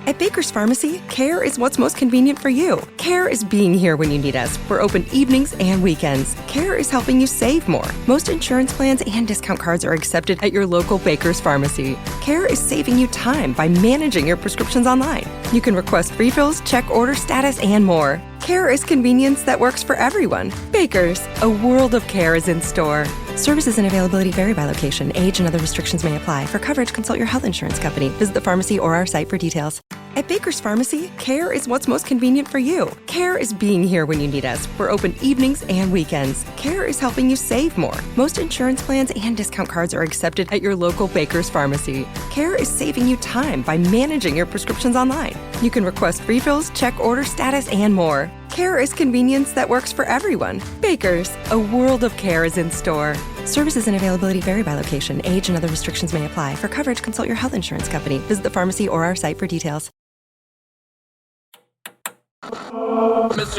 At Baker's Pharmacy, care is what's most convenient for you. Care is being here when you need us. We're open evenings and weekends. Care is helping you save more. Most insurance plans and discount cards are accepted at your local Baker's Pharmacy. Care is saving you time by managing your prescriptions online. You can request refills, check order status, and more. Care is convenience that works for everyone. Baker's, a world of care is in store. Services and availability vary by location. Age and other restrictions may apply. For coverage, consult your health insurance company. Visit the pharmacy or our site for details. At Baker's Pharmacy, care is what's most convenient for you. Care is being here when you need us. We're open evenings and weekends. Care is helping you save more. Most insurance plans and discount cards are accepted at your local Baker's Pharmacy. Care is saving you time by managing your prescriptions online. You can request refills, check order status, and more. Care is convenience that works for everyone. Baker's, a world of care is in store. Services and availability vary by location. Age and other restrictions may apply. For coverage, consult your health insurance company. Visit the pharmacy or our site for details. With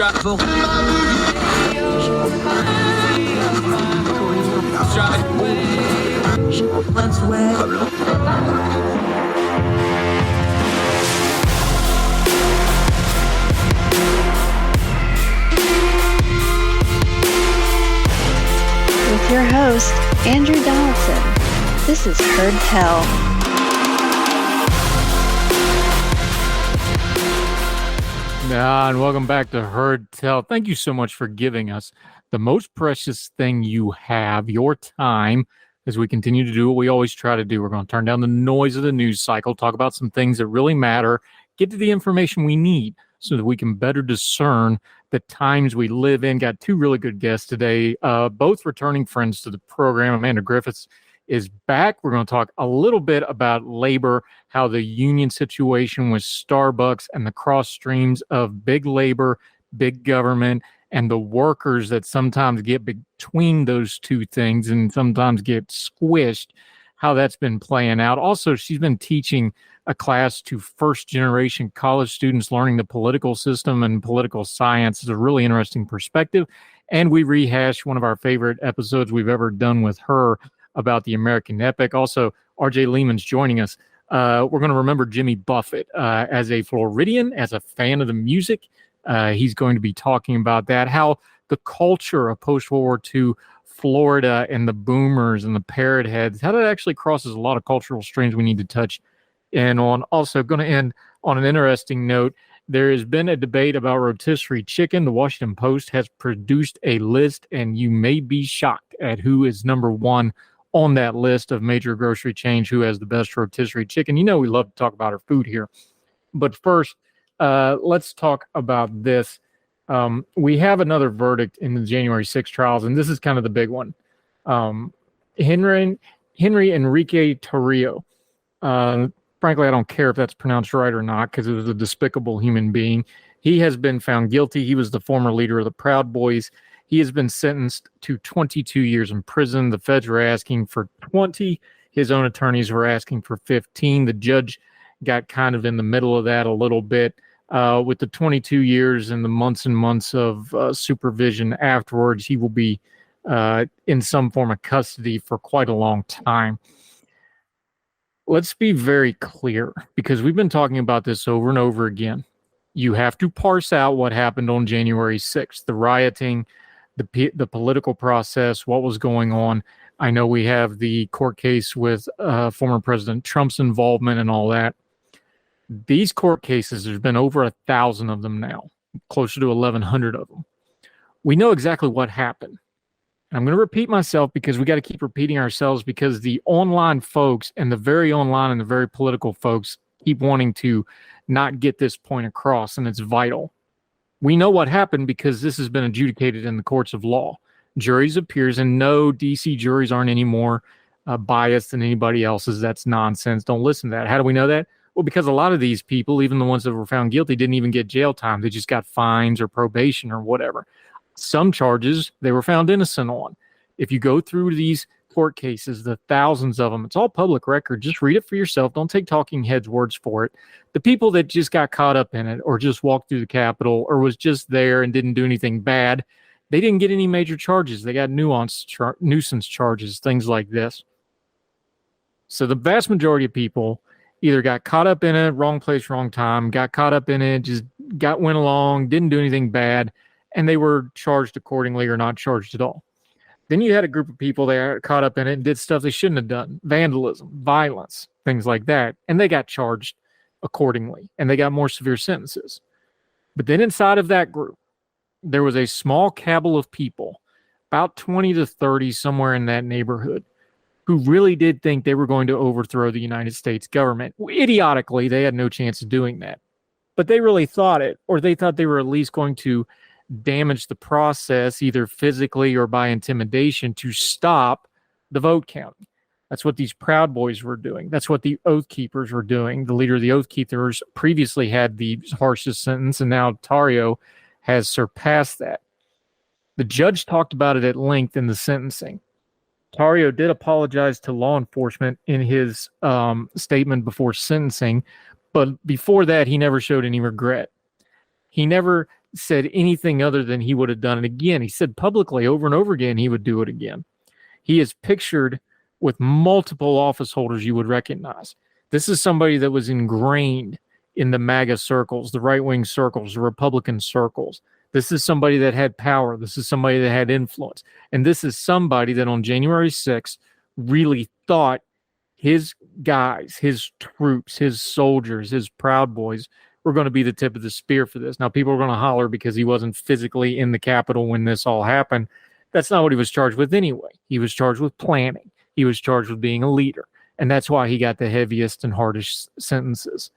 your host, Andrew Donaldson. This is Heard Tell. And welcome back to Heard Tell. Thank you so much for giving us the most precious thing you have, your time, as we continue to do what we always try to do. We're going to turn down the noise of the news cycle, talk about some things that really matter, get to the information we need so that we can better discern the times we live in. Got two really good guests today, both returning friends to the program. Amanda Griffiths is back. We're going to talk a little bit about labor, how the union situation with Starbucks and the cross streams of big labor, big government, and the workers that sometimes get between those two things and sometimes get squished, how that's been playing out. Also, she's been teaching a class to first-generation college students learning the political system and political science. It's a really interesting perspective. And we rehash one of our favorite episodes we've ever done with her about the American epic. Also, R.J. Lehman's joining us. We're going to remember Jimmy Buffett as a Floridian, as a fan of the music. He's going to be talking about that, how the culture of post-World War II Florida and the boomers and the parrot heads, how that actually crosses a lot of cultural streams we need to touch in on. Also going to end on an interesting note. There has been a debate about rotisserie chicken. The Washington Post has produced a list, and you may be shocked at who is number one on that list of major grocery chains, who has the best rotisserie chicken. You know we love to talk about our food here. But first, let's talk about this. We have another verdict in the January 6th trials, and this is kind of the big one. Henry Enrique Tarrio. Frankly, I don't care if that's pronounced right or not, because it was a despicable human being. He has been found guilty. He was the former leader of the Proud Boys. He has been sentenced to 22 years in prison. The feds were asking for 20. His own attorneys were asking for 15. The judge got kind of in the middle of that a little bit. With the 22 years and the months and months of supervision afterwards, he will be in some form of custody for quite a long time. Let's be very clear, because we've been talking about this over and over again. You have to parse out what happened on January 6th, the rioting, the political process, what was going on. I know we have the court case with former President Trump's involvement and all that. These court cases, there's been over 1,000 of them now, closer to 1,100 of them. We know exactly what happened. I'm going to repeat myself because we got to keep repeating ourselves, because the online folks and the very online and the very political folks keep wanting to not get this point across, and it's vital. We know what happened because this has been adjudicated in the courts of law. Juries of peers, and no, DC juries aren't any more biased than anybody else's. That's nonsense. Don't listen to that. How do we know that? Well, because a lot of these people, even the ones that were found guilty, didn't even get jail time. They just got fines or probation or whatever. Some charges they were found innocent on. If you go through these court cases, the thousands of them, it's all public record. Just read it for yourself. Don't take talking heads' words for it. The people that just got caught up in it, or just walked through the Capitol, or was just there and didn't do anything bad, they didn't get any major charges. They got nuisance charges, things like this. So the vast majority of people either got caught up in it, wrong place, wrong time, got caught up in it, just went along, didn't do anything bad, and they were charged accordingly or not charged at all. Then you had a group of people that got caught up in it and did stuff they shouldn't have done, vandalism, violence, things like that, and they got charged accordingly, and they got more severe sentences. But then inside of that group, there was a small cabal of people, about 20 to 30, somewhere in that neighborhood, who really did think they were going to overthrow the United States government. Idiotically, they had no chance of doing that. But they really thought it, or they thought they were at least going to damage the process, either physically or by intimidation, to stop the vote counting. That's what these Proud Boys were doing. That's what the Oath Keepers were doing. The leader of the Oath Keepers previously had the harshest sentence, and now Tarrio has surpassed that. The judge talked about it at length in the sentencing. Tarrio did apologize to law enforcement in his statement before sentencing, but before that, he never showed any regret. He never said anything other than he would have done it again. He said publicly over and over again he would do it again. He is pictured with multiple office holders you would recognize. This is somebody that was ingrained in the MAGA circles, the right-wing circles, the Republican circles. This is somebody that had power. This is somebody that had influence. And this is somebody that on January 6th really thought his guys, his troops, his soldiers, his Proud Boys were going to be the tip of the spear for this. Now, people are going to holler because he wasn't physically in the Capitol when this all happened. That's not what he was charged with anyway. He was charged with planning. He was charged with being a leader. And that's why he got the heaviest and hardest sentences.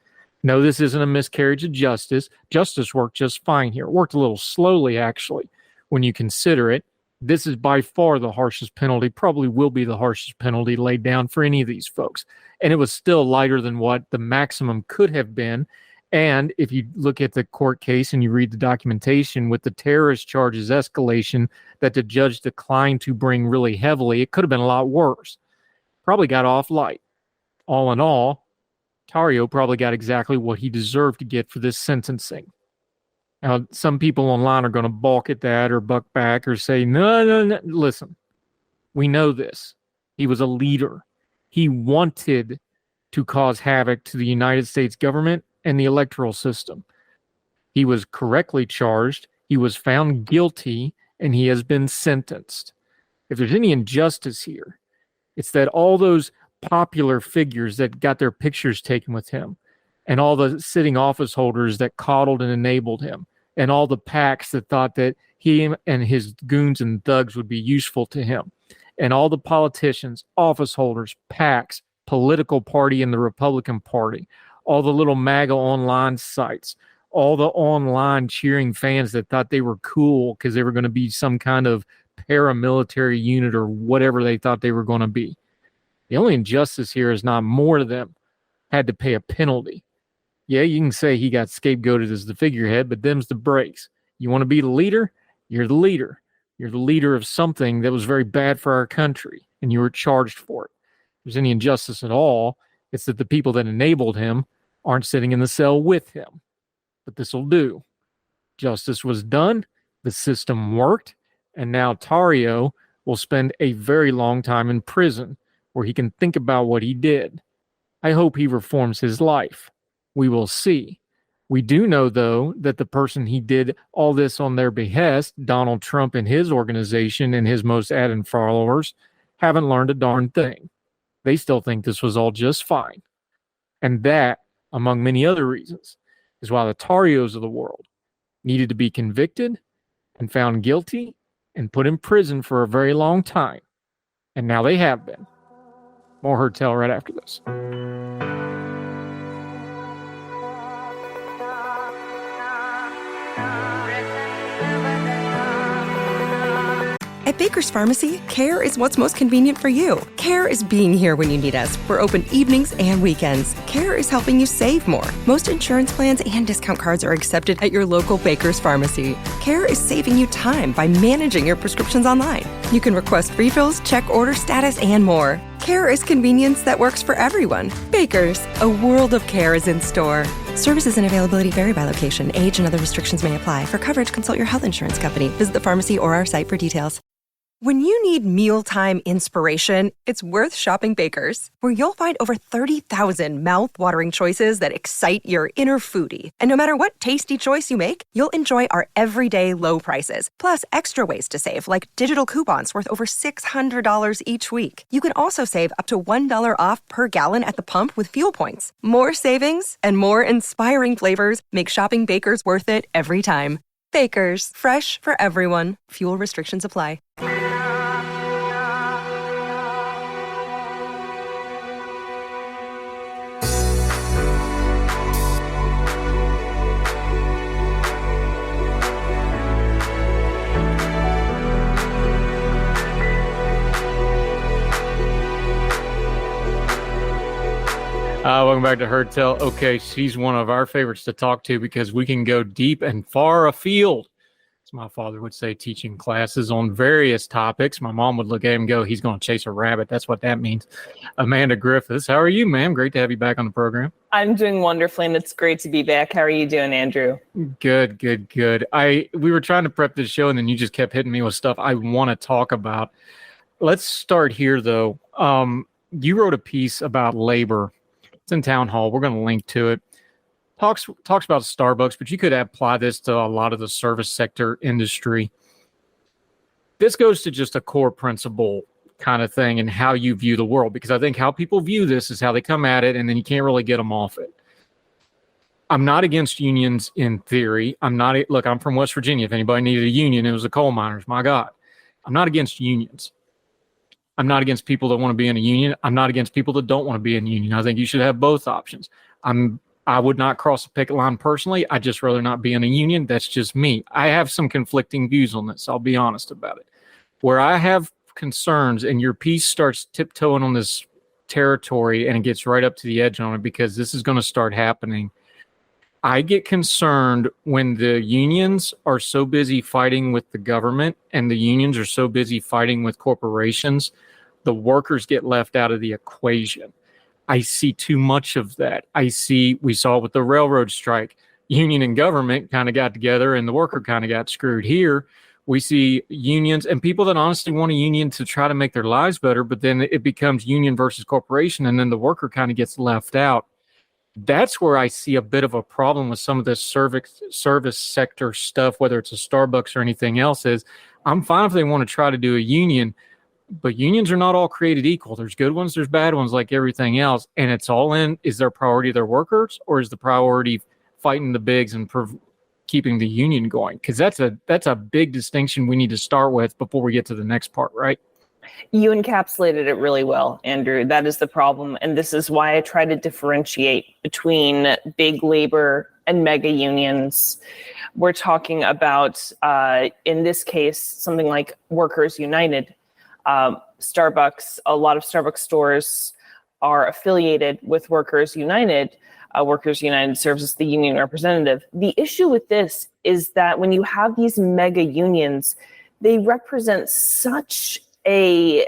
No, this isn't a miscarriage of justice. Justice worked just fine here. It worked a little slowly, actually, when you consider it. This is by far the harshest penalty, probably will be the harshest penalty laid down for any of these folks. And it was still lighter than what the maximum could have been. And if you look at the court case and you read the documentation with the terrorist charges escalation that the judge declined to bring really heavily, it could have been a lot worse. Probably got off light. All in all, Tarrio probably got exactly what he deserved to get for this sentencing. Now, some people online are going to balk at that or buck back or say, no. Listen, we know this. He was a leader. He wanted to cause havoc to the United States government and the electoral system. He was correctly charged. He was found guilty, and he has been sentenced. If there's any injustice here, it's that all those popular figures that got their pictures taken with him, and all the sitting office holders that coddled and enabled him, and all the PACs that thought that he and his goons and thugs would be useful to him, and all the politicians, office holders, PACs, political party in the Republican Party, all the little MAGA online sites, all the online cheering fans that thought they were cool because they were going to be some kind of paramilitary unit or whatever they thought they were going to be. The only injustice here is not more of them had to pay a penalty. Yeah, you can say he got scapegoated as the figurehead, but them's the breaks. You want to be the leader? You're the leader. You're the leader of something that was very bad for our country, and you were charged for it. If there's any injustice at all, it's that the people that enabled him aren't sitting in the cell with him. But this will do. Justice was done. The system worked. And now Tarrio will spend a very long time in prison where he can think about what he did. I hope he reforms his life. We will see. We do know, though, that the person he did all this on their behest, Donald Trump and his organization and his most ardent followers, haven't learned a darn thing. They still think this was all just fine. And that, among many other reasons, is why the Tarrios of the world needed to be convicted and found guilty and put in prison for a very long time. And now they have been. More Heard Tell right after this. At Baker's Pharmacy, care is what's most convenient for you. Care is being here when you need us. We're open evenings and weekends. Care is helping you save more. Most insurance plans and discount cards are accepted at your local Baker's Pharmacy. Care is saving you time by managing your prescriptions online. You can request refills, check order status, and more. Care is convenience that works for everyone. Baker's, a world of care is in store. Services and availability vary by location. Age and other restrictions may apply. For coverage, consult your health insurance company. Visit the pharmacy or our site for details. When you need mealtime inspiration, it's worth shopping Baker's, where you'll find over 30,000 mouth-watering choices that excite your inner foodie. And no matter what tasty choice you make, you'll enjoy our everyday low prices, plus extra ways to save, like digital coupons worth over $600 each week. You can also save up to $1 off per gallon at the pump with fuel points. More savings and more inspiring flavors make shopping Baker's worth it every time. Baker's, fresh for everyone. Fuel restrictions apply. Welcome back to Heard Tell. Okay, she's one of our favorites to talk to because we can go deep and far afield. As my father would say, teaching classes on various topics. My mom would look at him and go, he's going to chase a rabbit. That's what that means. Amanda Griffiths, how are you, ma'am? Great to have you back on the program. I'm doing wonderfully, and it's great to be back. How are you doing, Andrew? Good. We were trying to prep this show, and then you just kept hitting me with stuff I want to talk about. Let's start here, though. You wrote a piece about labor. It's in Town Hall. We're going to link to it. Talks about Starbucks, but you could apply this to a lot of the service sector industry. This goes to just a core principle kind of thing and how you view the world, because I think how people view this is how they come at it, and then you can't really get them off it. I'm not against unions in theory. I'm from West Virginia. If anybody needed a union, it was the coal miners. My God. I'm not against unions. I'm not against people that want to be in a union. I'm not against people that don't want to be in a union. I think you should have both options. I would not cross a picket line personally. I'd just rather not be in a union. That's just me. I have some conflicting views on this. I'll be honest about it. Where I have concerns, and your piece starts tiptoeing on this territory and it gets right up to the edge on it, because this is going to start happening. I get concerned when the unions are so busy fighting with the government and the unions are so busy fighting with corporations, the workers get left out of the equation. I see too much of that. We saw it with the railroad strike. Union and government kind of got together and the worker kind of got screwed. Here, we see unions and people that honestly want a union to try to make their lives better, but then it becomes union versus corporation, and then the worker kind of gets left out. That's where I see a bit of a problem with some of this service sector stuff, whether it's a Starbucks or anything else. Is I'm fine if they want to try to do a union, but unions are not all created equal. There's good ones, there's bad ones, like everything else. And it's all in, is their priority their workers, or is the priority fighting the bigs and keeping the union going? Because that's a big distinction we need to start with before we get to the next part, right? You encapsulated it really well, Andrew. That is the problem. And this is why I try to differentiate between big labor and mega unions. We're talking about, in this case, something like Workers United. Starbucks, a lot of Starbucks stores are affiliated with Workers United. Workers United serves as the union representative. The issue with this is that when you have these mega unions, they represent such a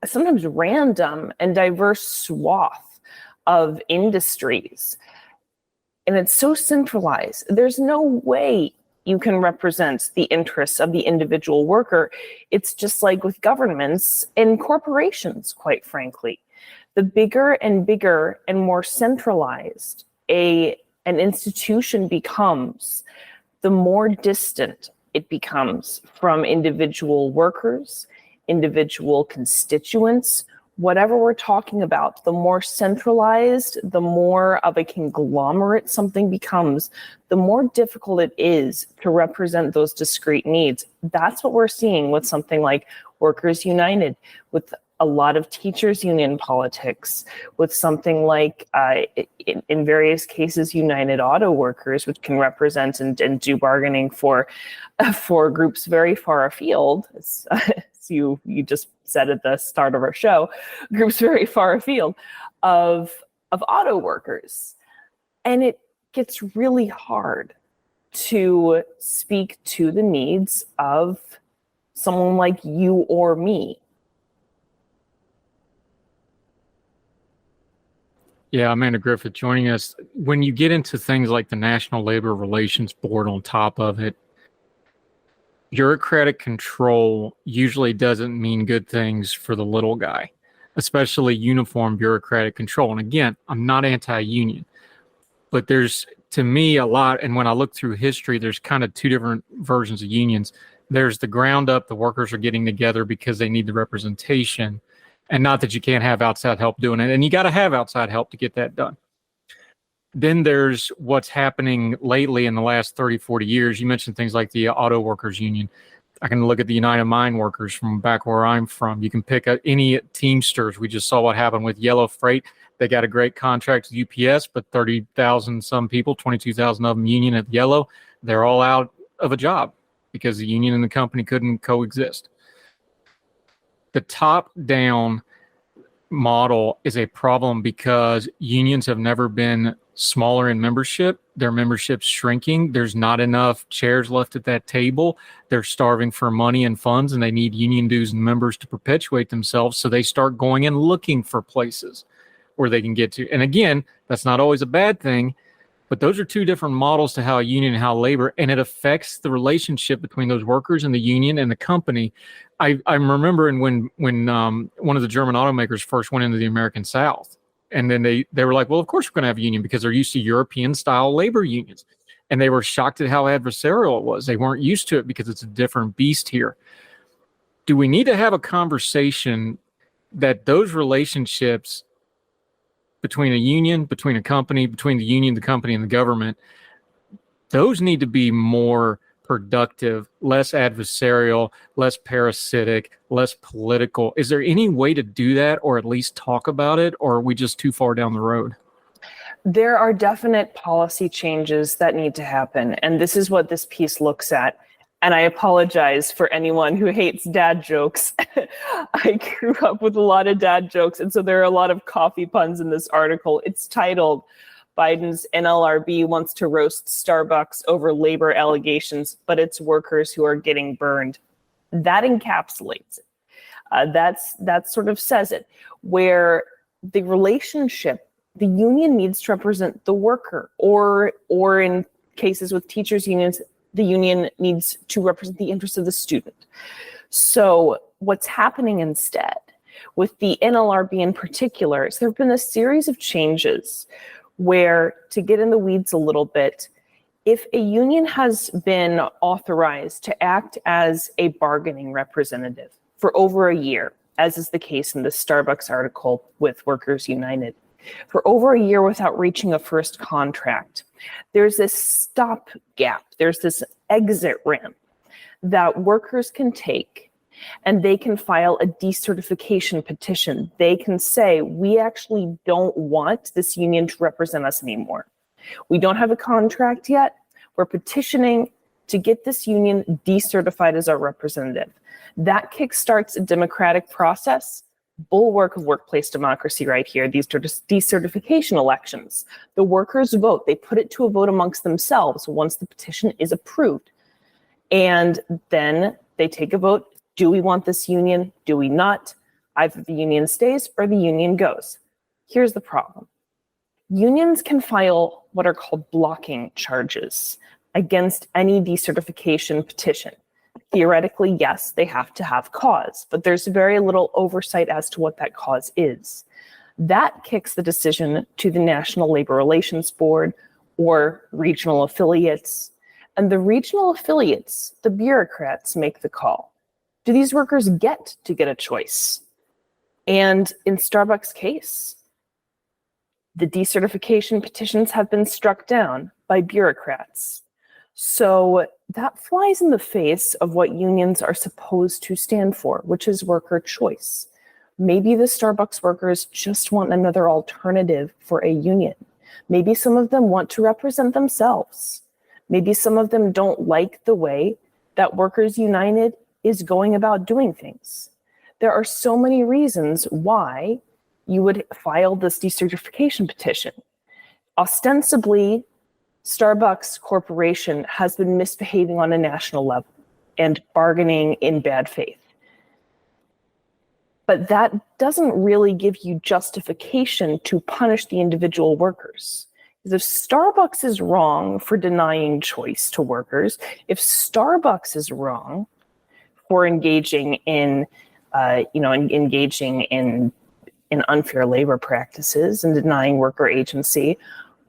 sometimes random and diverse swath of industries. And it's so centralized. There's no way you can represent the interests of the individual worker. It's just like with governments and corporations, quite frankly. The bigger and more centralized an institution becomes, the more distant it becomes from individual workers, individual constituents, whatever we're talking about. The more centralized, the more of a conglomerate something becomes, the more difficult it is to represent those discrete needs. That's what we're seeing with something like Workers United, with a lot of teachers union politics, with something like, in various cases, United Auto Workers, which can represent and do bargaining for groups very far afield. As you just said at the start of our show, groups very far afield of auto workers. And it gets really hard to speak to the needs of someone like you or me. Yeah, Amanda Griffith joining us. When you get into things like the National Labor Relations Board on top of it, bureaucratic control usually doesn't mean good things for the little guy, especially uniform bureaucratic control. And again, I'm not anti-union, but there's, to me, a lot, and when I look through history, there's kind of two different versions of unions. There's the ground up, the workers are getting together because they need the representation, and not that you can't have outside help doing it, and you got to have outside help to get that done. Then there's what's happening lately in the last 30, 40 years. You mentioned things like the Auto Workers Union. I can look at the United Mine Workers from back where I'm from. You can pick up any Teamsters. We just saw what happened with Yellow Freight. They got a great contract with UPS, but 30,000 some people, 22,000 of them union at Yellow, they're all out of a job because the union and the company couldn't coexist. The top-down model is a problem because unions have never been smaller in membership. Their membership's shrinking. There's not enough chairs left at that table. They're starving for money and funds, and they need union dues and members to perpetuate themselves. So they start going and looking for places where they can get to. And again, that's not always a bad thing, but those are two different models to how a union and how labor, and it affects the relationship between those workers and the union and the company. I'm remembering when one of the German automakers first went into the American South, and then they were like, well, of course we're going to have a union because they're used to European style labor unions. And they were shocked at how adversarial it was. They weren't used to it because it's a different beast here. Do we need to have a conversation that those relationships between a union, between a company, between the union, the company, and the government, those need to be more productive, less adversarial, less parasitic, less political? Is there any way to do that, or at least talk about it, or are we just too far down the road? There are definite policy changes that need to happen, and this is what this piece looks at. And I apologize for anyone who hates dad jokes. I grew up with a lot of dad jokes, and so there are a lot of coffee puns in this article. It's titled, Biden's NLRB wants to roast Starbucks over labor allegations, but it's workers who are getting burned. That encapsulates it. That sort of says it, where the relationship, the union needs to represent the worker, or in cases with teachers unions, the union needs to represent the interests of the student. So what's happening instead with the NLRB in particular is there have been a series of changes where, to get in the weeds a little bit, if a union has been authorized to act as a bargaining representative for over a year, as is the case in the Starbucks article with Workers United, for over a year without reaching a first contract, there's this stopgap, there's this exit ramp that workers can take, and they can file a decertification petition. They can say, we actually don't want this union to represent us anymore. We don't have a contract yet. We're petitioning to get this union decertified as our representative. That kickstarts a democratic process, bulwark of workplace democracy right here, these decertification elections. The workers vote. They put it to a vote amongst themselves once the petition is approved. And then they take a vote. Do we want this union? Do we not? Either the union stays or the union goes. Here's the problem. Unions can file what are called blocking charges against any decertification petition. Theoretically, yes, they have to have cause, but there's very little oversight as to what that cause is. That kicks the decision to the National Labor Relations Board or regional affiliates. And the regional affiliates, the bureaucrats, make the call. Do these workers get a choice? And in Starbucks' case, the decertification petitions have been struck down by bureaucrats. So that flies in the face of what unions are supposed to stand for, which is worker choice. Maybe the Starbucks workers just want another alternative for a union. Maybe some of them want to represent themselves. Maybe some of them don't like the way that Workers United is going about doing things. There are so many reasons why you would file this decertification petition. Ostensibly, Starbucks Corporation has been misbehaving on a national level and bargaining in bad faith. But that doesn't really give you justification to punish the individual workers. is if Starbucks is wrong for denying choice to workers, if Starbucks is wrong for engaging in unfair labor practices and denying worker agency,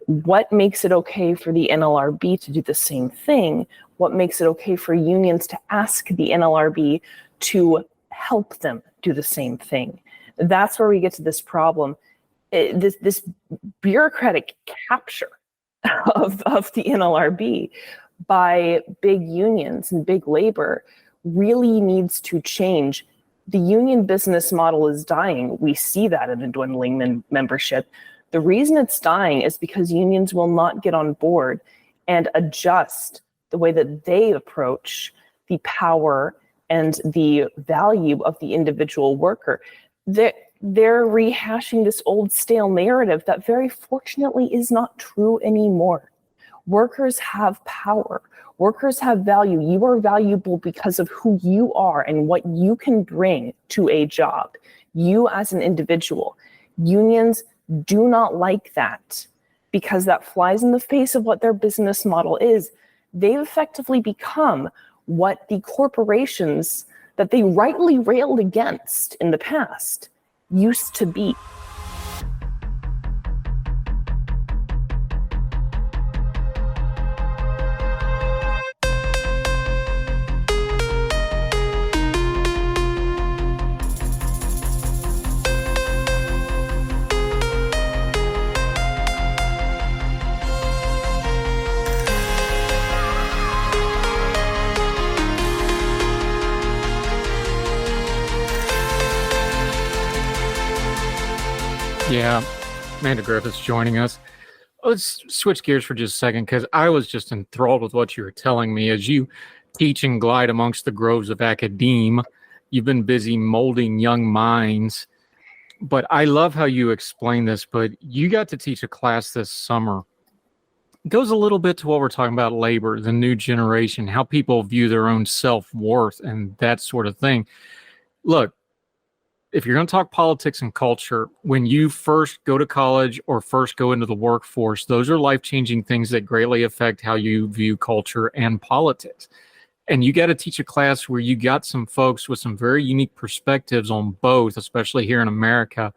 what makes it okay for the NLRB to do the same thing? What makes it okay for unions to ask the NLRB to help them do the same thing? That's where we get to this problem. This bureaucratic capture of the NLRB by big unions and big labor really needs to change. The union business model is dying. We see that in a dwindling membership. The reason it's dying is because unions will not get on board and adjust the way that they approach the power and the value of the individual worker. They're rehashing this old stale narrative that very fortunately is not true anymore. Workers have power. Workers have value. You are valuable because of who you are and what you can bring to a job, you as an individual. Unions do not like that because that flies in the face of what their business model is. They've effectively become what the corporations that they rightly railed against in the past used to be. Yeah, Amanda Griffith's joining us. Let's switch gears for just a second, because I was just enthralled with what you were telling me. As you teach and glide amongst the groves of academe, you've been busy molding young minds. But I love how you explain this, but you got to teach a class this summer. It goes a little bit to what we're talking about, labor, the new generation, how people view their own self-worth and that sort of thing. Look, if you're going to talk politics and culture, when you first go to college or first go into the workforce, those are life-changing things that greatly affect how you view culture and politics. And you got to teach a class where you got some folks with some very unique perspectives on both, especially here in America.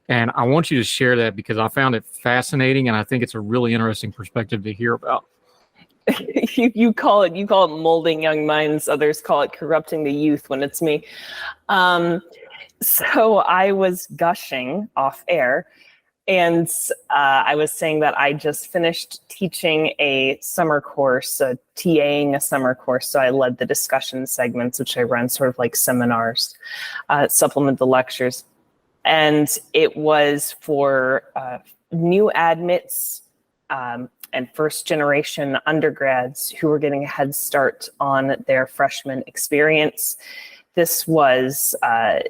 And I want you to share that because I found it fascinating, and I think it's a really interesting perspective to hear about. You call it molding young minds. Others call it corrupting the youth when it's me. So I was gushing off air, and I was saying that I just finished teaching a summer course, TAing a summer course. So I led the discussion segments, which I run sort of like seminars, supplement the lectures. And it was for new admits and first generation undergrads who were getting a head start on their freshman experience. This was an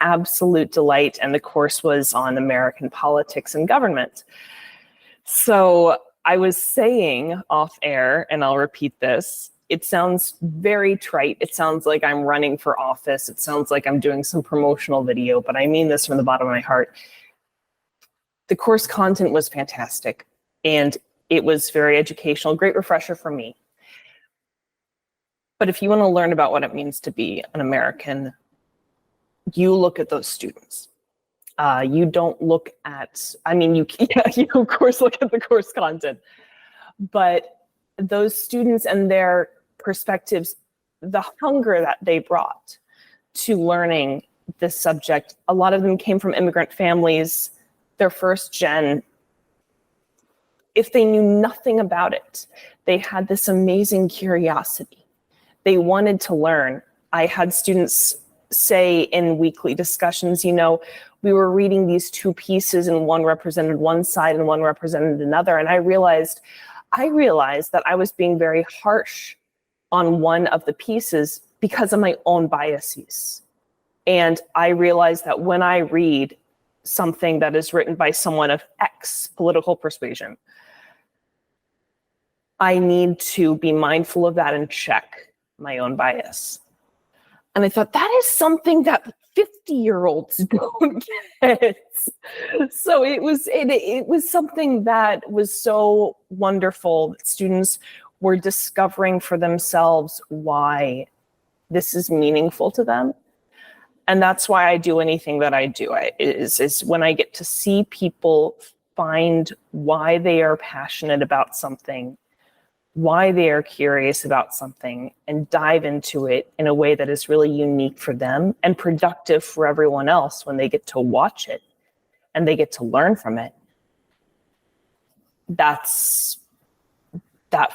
absolute delight, and the course was on American politics and government. So I was saying off air, and I'll repeat this, it sounds very trite. It sounds like I'm running for office. It sounds like I'm doing some promotional video, but I mean this from the bottom of my heart. The course content was fantastic, and it was very educational, great refresher for me. But if you want to learn about what it means to be an American, you look at those students. You don't look at, you of course look at the course content, but those students and their perspectives, the hunger that they brought to learning this subject, a lot of them came from immigrant families, their first gen. If they knew nothing about it, they had this amazing curiosity. They wanted to learn. I had students say in weekly discussions, we were reading these two pieces and one represented one side and one represented another. And I realized that I was being very harsh on one of the pieces because of my own biases. And I realized that when I read something that is written by someone of X political persuasion, I need to be mindful of that and check my own bias. And I thought that is something that 50-year-olds don't get. So it was something that was so wonderful that students were discovering for themselves why this is meaningful to them. And that's why I do anything that I do. Is when I get to see people find why they are passionate about something, why they are curious about something, and dive into it in a way that is really unique for them and productive for everyone else when they get to watch it and they get to learn from it. That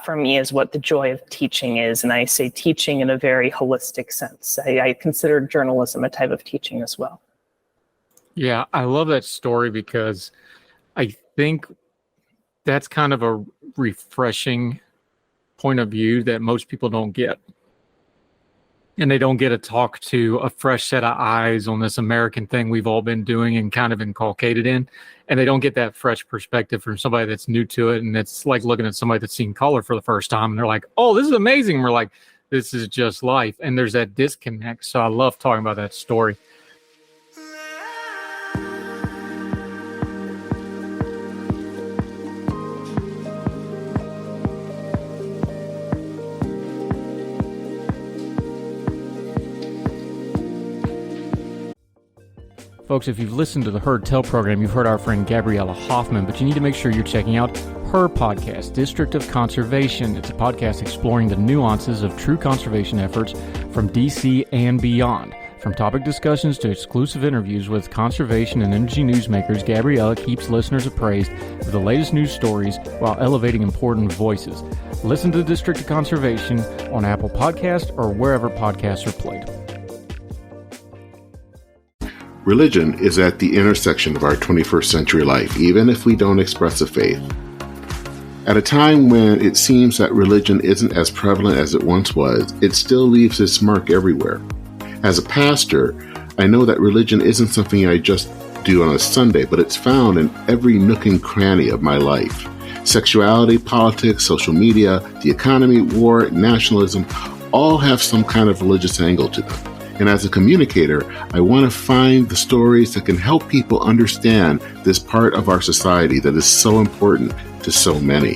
for me is what the joy of teaching is. And I say teaching in a very holistic sense. I consider journalism a type of teaching as well. Yeah, I love that story because I think that's kind of a refreshing point of view that most people don't get. And they don't get to talk to a fresh set of eyes on this American thing we've all been doing and kind of inculcated in. And they don't get that fresh perspective from somebody that's new to it. And it's like looking at somebody that's seen color for the first time. And they're like, oh, this is amazing. And we're like, this is just life. And there's that disconnect. So I love talking about that story. Folks, if you've listened to the Heard Tell program, you've heard our friend Gabriella Hoffman, but you need to make sure you're checking out her podcast, District of Conservation. It's a podcast exploring the nuances of true conservation efforts from DC and beyond. From topic discussions to exclusive interviews with conservation and energy newsmakers, Gabriella keeps listeners appraised of the latest news stories while elevating important voices. Listen to the District of Conservation on Apple Podcasts or wherever podcasts are played. Religion is at the intersection of our 21st century life, even if we don't express a faith. At a time when it seems that religion isn't as prevalent as it once was, it still leaves its mark everywhere. As a pastor, I know that religion isn't something I just do on a Sunday, but it's found in every nook and cranny of my life. Sexuality, politics, social media, the economy, war, nationalism, all have some kind of religious angle to them. And as a communicator, I want to find the stories that can help people understand this part of our society that is so important to so many.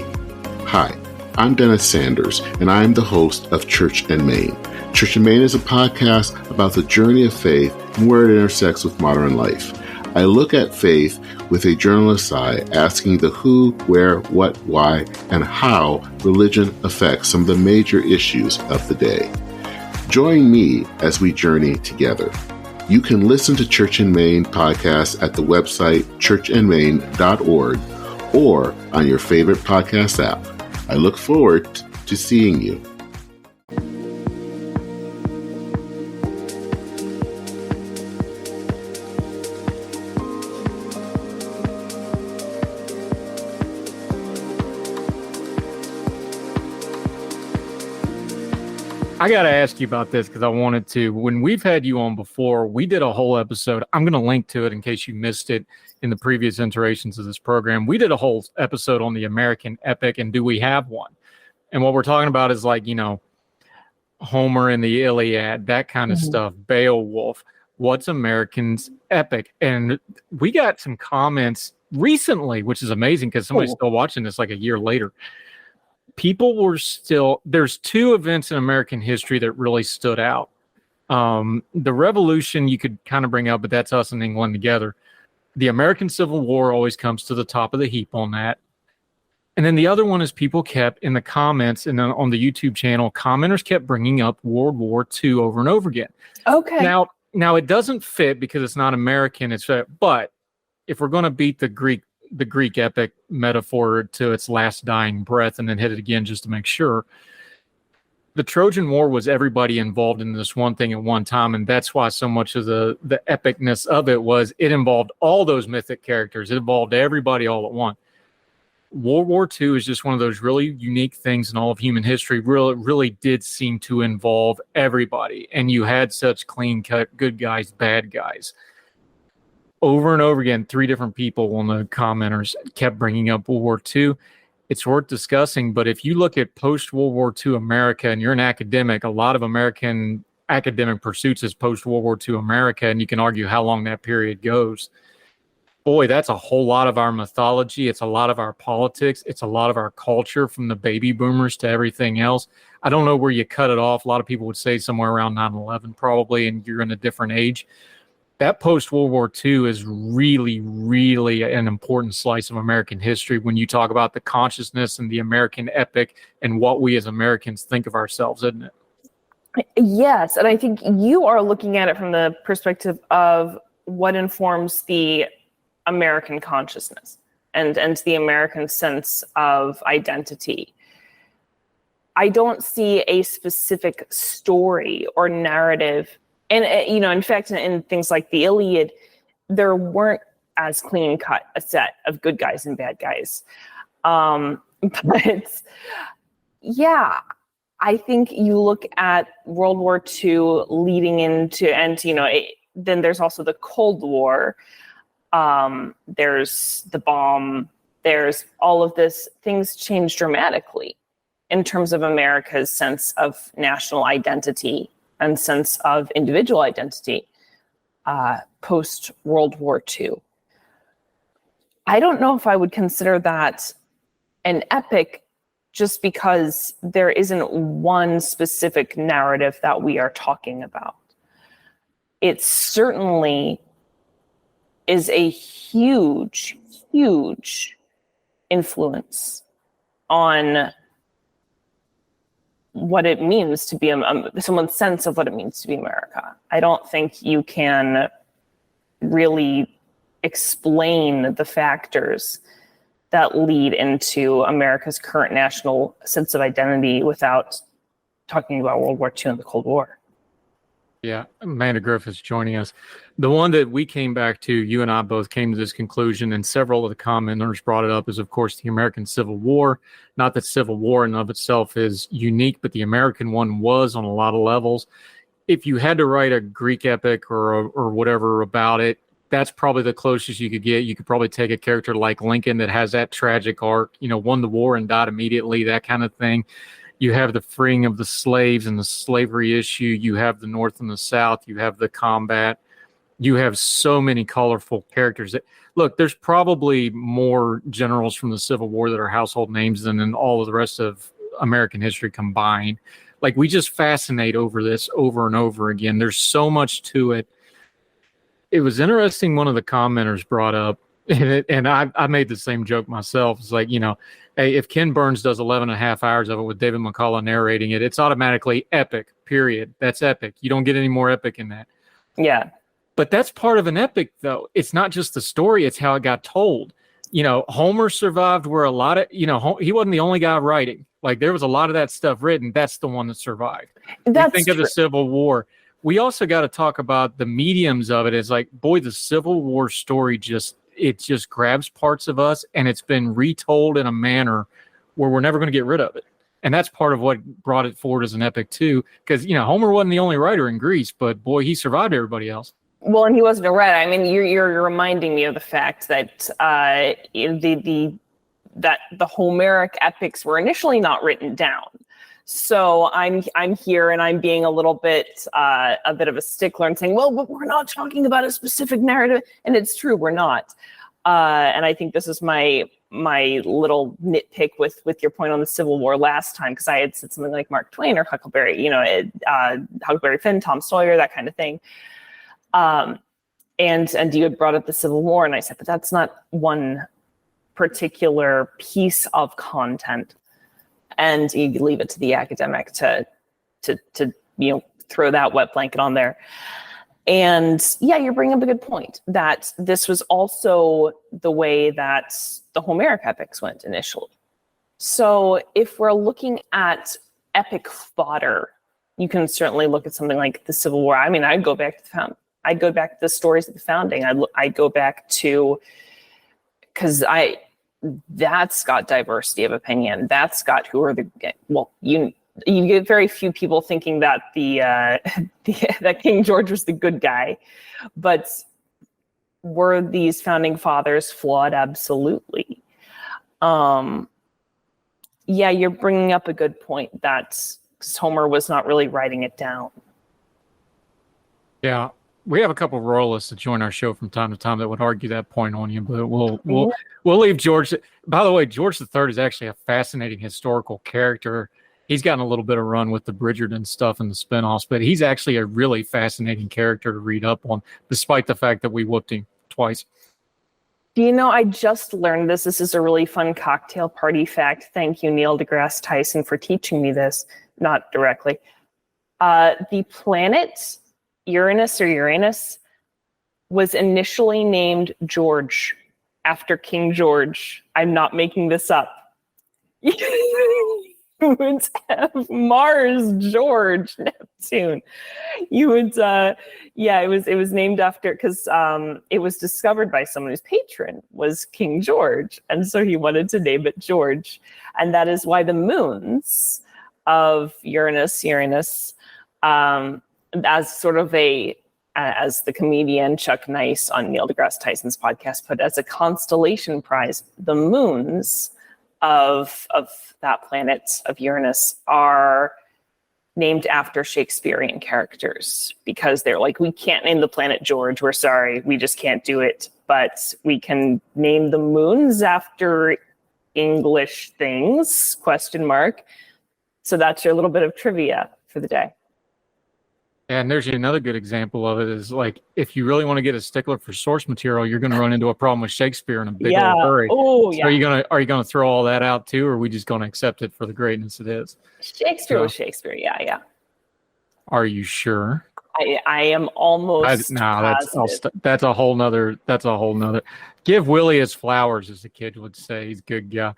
Hi, I'm Dennis Sanders, and I'm the host of Church and Main. Church and Main is a podcast about the journey of faith and where it intersects with modern life. I look at faith with a journalist's eye, asking the who, where, what, why, and how religion affects some of the major issues of the day. Join me as we journey together. You can listen to Church and Main podcast at the website churchandmain.org or on your favorite podcast app. I look forward to seeing you. I got to ask you about this because I wanted to. When we've had you on before, we did a whole episode. I'm going to link to it in case you missed it in the previous iterations of this program. We did a whole episode on the American epic and do we have one? And what we're talking about is like, Homer and the Iliad, that kind of stuff, Beowulf. What's American's epic? And we got some comments recently, which is amazing because somebody's still watching this like a year later. There's two events in American history that really stood out. The Revolution you could kind of bring up, but that's us and England together. The American Civil War always comes to the top of the heap on that. And then the other one is people kept in the comments and then on the YouTube channel, commenters kept bringing up World War II over and over again. Okay. Now it doesn't fit because it's not American. But if we're going to beat the Greek epic metaphor to its last dying breath and then hit it again just to make sure. The Trojan War was everybody involved in this one thing at one time, and that's why so much of the epicness of it was it involved all those mythic characters. It involved everybody all at once. World War II is just one of those really unique things in all of human history. Really did seem to involve everybody, and you had such clean-cut good guys, bad guys. Over and over again, three different people on the commenters kept bringing up World War II. It's worth discussing, but if you look at post-World War II America and you're an academic, a lot of American academic pursuits as post-World War II America, and you can argue how long that period goes. Boy, that's a whole lot of our mythology. It's a lot of our politics. It's a lot of our culture, from the baby boomers to everything else. I don't know where you cut it off. A lot of people would say somewhere around 9/11 probably, and you're in a different age. That post-World War II is really, really an important slice of American history when you talk about the consciousness and the American epic and what we as Americans think of ourselves, isn't it? Yes, and I think you are looking at it from the perspective of what informs the American consciousness and the American sense of identity. I don't see a specific story or narrative. And, in fact, in things like the Iliad, there weren't as clean cut a set of good guys and bad guys. But yeah, I think you look at World War II leading into, and, then there's also the Cold War. There's the bomb. There's all of this. Things change dramatically in terms of America's sense of national identity and sense of individual identity post-World War II. I don't know if I would consider that an epic just because there isn't one specific narrative that we are talking about. It certainly is a huge, huge influence on what it means to be someone's sense of what it means to be America. I don't think you can really explain the factors that lead into America's current national sense of identity without talking about World War II and the Cold War. Yeah, Amanda Griffiths joining us. The one that we came back to, you and I both came to this conclusion, and several of the commenters brought it up, is, of course, the American Civil War. Not that Civil War in and of itself is unique, but the American one was on a lot of levels. If you had to write a Greek epic or whatever about it, that's probably the closest you could get. You could probably take a character like Lincoln that has that tragic arc, won the war and died immediately, that kind of thing. You have the freeing of the slaves and the slavery issue. You have the North and the South. You have the combat. You have so many colorful characters. Look, there's probably more generals from the Civil War that are household names than in all of the rest of American history combined. Like, we just fascinate over this over and over again. There's so much to it. It was interesting, one of the commenters brought up, and I made the same joke myself. It's like, hey, if Ken Burns does 11 and a half hours of it with David McCullough narrating it, it's automatically epic, period. That's epic. You don't get any more epic in that. Yeah. But that's part of an epic, though. It's not just the story, it's how it got told. Homer survived where a lot of, he wasn't the only guy writing. Like, there was a lot of that stuff written. That's the one that survived. That's think true. Of the Civil War. We also got to talk about the mediums of it. It's like, boy, the Civil War story just grabs parts of us, and it's been retold in a manner where we're never going to get rid of it. And that's part of what brought it forward as an epic too. Because, Homer wasn't the only writer in Greece, but boy, he survived everybody else. Well, and he wasn't a writer. I mean, you're reminding me of the fact that the Homeric epics were initially not written down. So I'm here and I'm being a bit of a stickler and saying, well, but we're not talking about a specific narrative, and it's true, we're not. And I think this is my little nitpick with your point on the Civil War last time, because I had said something like Mark Twain or Huckleberry, Huckleberry Finn, Tom Sawyer, that kind of thing. And you had brought up the Civil War, and I said, but that's not one particular piece of content. And you leave it to the academic to throw that wet blanket on there. And yeah, you're bringing up a good point that this was also the way that the Homeric epics went initially. So if we're looking at epic fodder, you can certainly look at something like the Civil War. I mean, I'd go back to the stories of the founding. I'd go back to, because that's got diversity of opinion. That's got you get very few people thinking that that King George was the good guy, but were these founding fathers flawed? Absolutely. Yeah, you're bringing up a good point that Homer was not really writing it down. Yeah, we have a couple of royalists that join our show from time to time that would argue that point on you, but we'll leave George. By the way, George III is actually a fascinating historical character. He's gotten a little bit of run with the Bridgerton stuff and the spinoffs, but he's actually a really fascinating character to read up on, despite the fact that we whooped him twice. Do you know, I just learned this. This is a really fun cocktail party fact. Thank you, Neil deGrasse Tyson, for teaching me this, not directly. The planet Uranus was initially named George after King George. I'm not making this up. You would have Mars, George, Neptune. You would, it was named after, because it was discovered by someone whose patron was King George, and so he wanted to name it George, and that is why the moons of Uranus, as sort of as the comedian Chuck Nice on Neil deGrasse Tyson's podcast put, as a constellation prize, the moons of that planet of Uranus are named after Shakespearean characters, because they're like, we can't name the planet George, we're sorry, we just can't do it, but we can name the moons after English things, ? So that's your little bit of trivia for the day. And there's another good example of it is, like, if you really want to get a stickler for source material, you're going to run into a problem with Shakespeare in a big old hurry. Oh, so are you gonna throw all that out too, or are we just going to accept it for the greatness it is? Shakespeare was Shakespeare. Yeah. Are you sure? I am almost. That's a whole nother. Give Willie his flowers, as the kid would say. He's a good guy.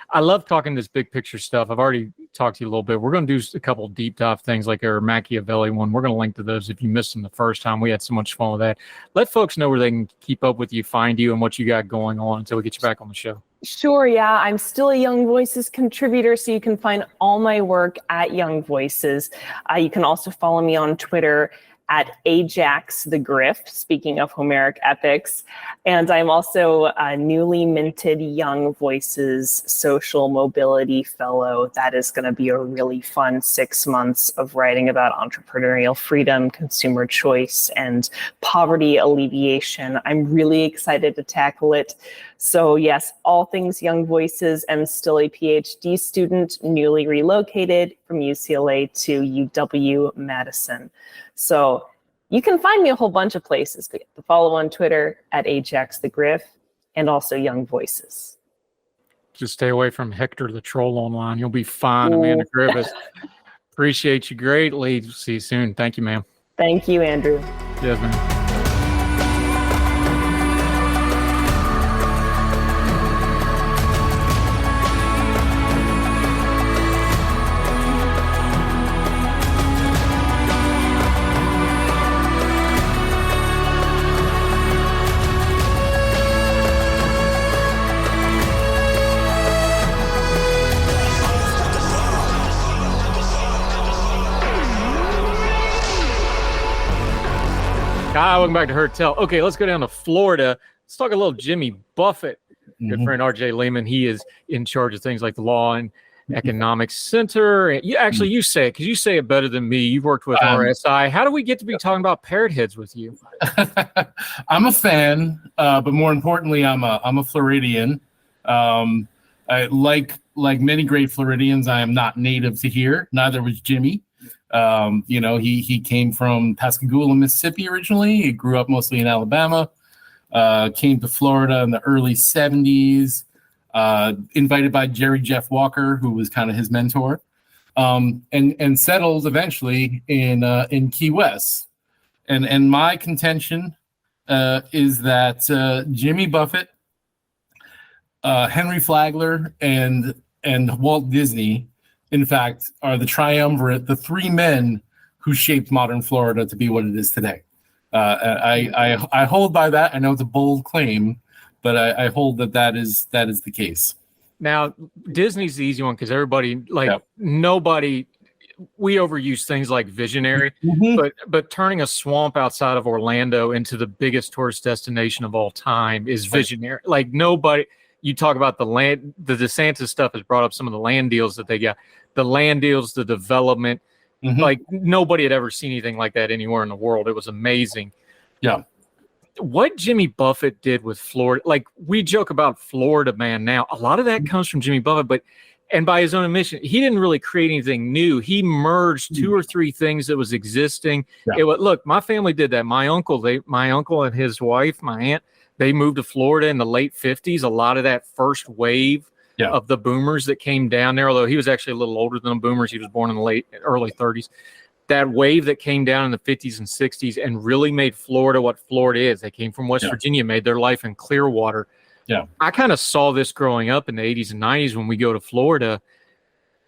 I love talking this big picture stuff. I've already talked to you a little bit. We're going to do a couple of deep dive things like our Machiavelli one. We're going to link to those if you missed them the first time. We had so much fun with that. Let folks know where they can keep up with you, find you, and what you got going on until we get you back on the show. Sure, yeah. I'm still a Young Voices contributor, so you can find all my work at Young Voices. You can also follow me on Twitter at Ajax the Grift, speaking of Homeric epics. And I'm also a newly minted Young Voices Social Mobility Fellow. That is going to be a really fun 6 months of writing about entrepreneurial freedom, consumer choice, and poverty alleviation. I'm really excited to tackle it. So yes, all things Young Voices, and still a PhD student, newly relocated from UCLA to UW-Madison. So you can find me a whole bunch of places. Follow on Twitter at Ajax the Griff, and also Young Voices. Just stay away from Hector the Troll online. You'll be fine, Amanda Griffiths. Appreciate you greatly. See you soon. Thank you, ma'am. Thank you, Andrew. Yes, ma'am. Hi, welcome back to Heard Tell. Okay, let's go down to Florida. Let's talk a little Jimmy Buffett. Good friend RJ Lehman. He is in charge of things like the Law and Economics Center. You say it because you say it better than me. You've worked with RSI. How do we get to be talking about parrot heads with you? I'm a fan, but more importantly, I'm a Floridian. I like many great Floridians, I am not native to here. Neither was Jimmy. He came from Pascagoula, Mississippi originally. He grew up mostly in Alabama, came to Florida in the early 70s, invited by Jerry Jeff Walker, who was kind of his mentor, and settled eventually in Key West. And my contention is that Jimmy Buffett, Henry Flagler, and Walt Disney, in fact, are the triumvirate, the three men who shaped modern Florida to be what it is today. I hold by that. I know it's a bold claim, but I hold that is the case. Now, Disney's the easy one because everybody, nobody, we overuse things like visionary, but turning a swamp outside of Orlando into the biggest tourist destination of all time is visionary. Like nobody, you talk about the land, the DeSantis stuff has brought up some of the land deals that they got. The land deals, the development, Mhm. Like nobody had ever seen anything like that anywhere in the world. It was amazing. Yeah. What Jimmy Buffett did with Florida, like we joke about Florida Man now, a lot of that comes from Jimmy Buffett, and by his own admission, he didn't really create anything new. He merged two or three things that was existing. Yeah. Look, my family did that. My uncle and his wife, my aunt, they moved to Florida in the late 50s. A lot of that first wave of the boomers that came down there, although he was actually a little older than the boomers. He was born in the early 30s. That wave that came down in the 50s and 60s and really made Florida what Florida is. They came from West Virginia, made their life in Clearwater. Yeah. I kind of saw this growing up in the 80s and 90s when we go to Florida.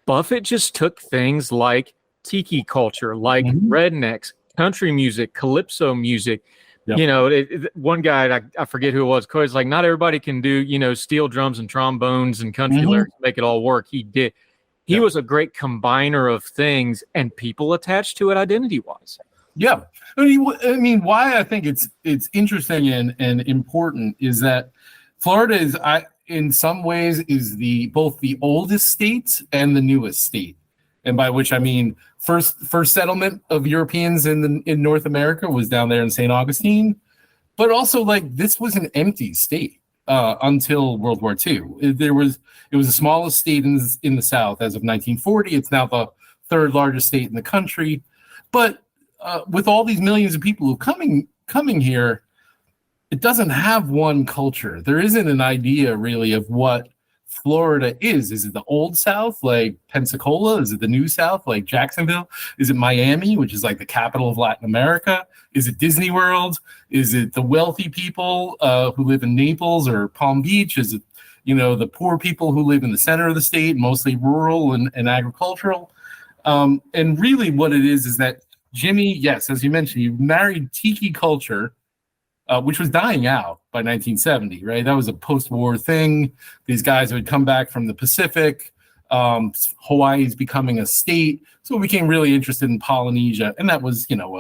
Buffett just took things like tiki culture, like rednecks, country music, calypso music. Yep. You know, one guy, I forget who it was, Cody's like, not everybody can do, you know, steel drums and trombones and country lyrics to make it all work. He did. He was a great combiner of things, and people attached to it identity-wise. Yeah. I mean, why I think it's interesting and important is that Florida is, in some ways, is both the oldest state and the newest state. And by which I mean first settlement of Europeans in North America was down there in St. Augustine, but also like this was an empty state until World War II. It was the smallest state in the South as of 1940. It's now the third largest state in the country, but with all these millions of people who coming here, it doesn't have one culture. There isn't an idea really of what Florida is. Is it the old South like Pensacola? Is it the new South like Jacksonville? Is it Miami, which is like the capital of Latin America? Is it Disney World? Is it the wealthy people who live in Naples or Palm Beach? Is it, you know, the poor people who live in the center of the state, mostly rural and agricultural? And really what it is that Jimmy, yes, as you mentioned, you married tiki culture, which was dying out by 1970, right? That was a post-war thing. These guys would come back from the Pacific. Hawaii's becoming a state. So we became really interested in Polynesia. And that was, you know,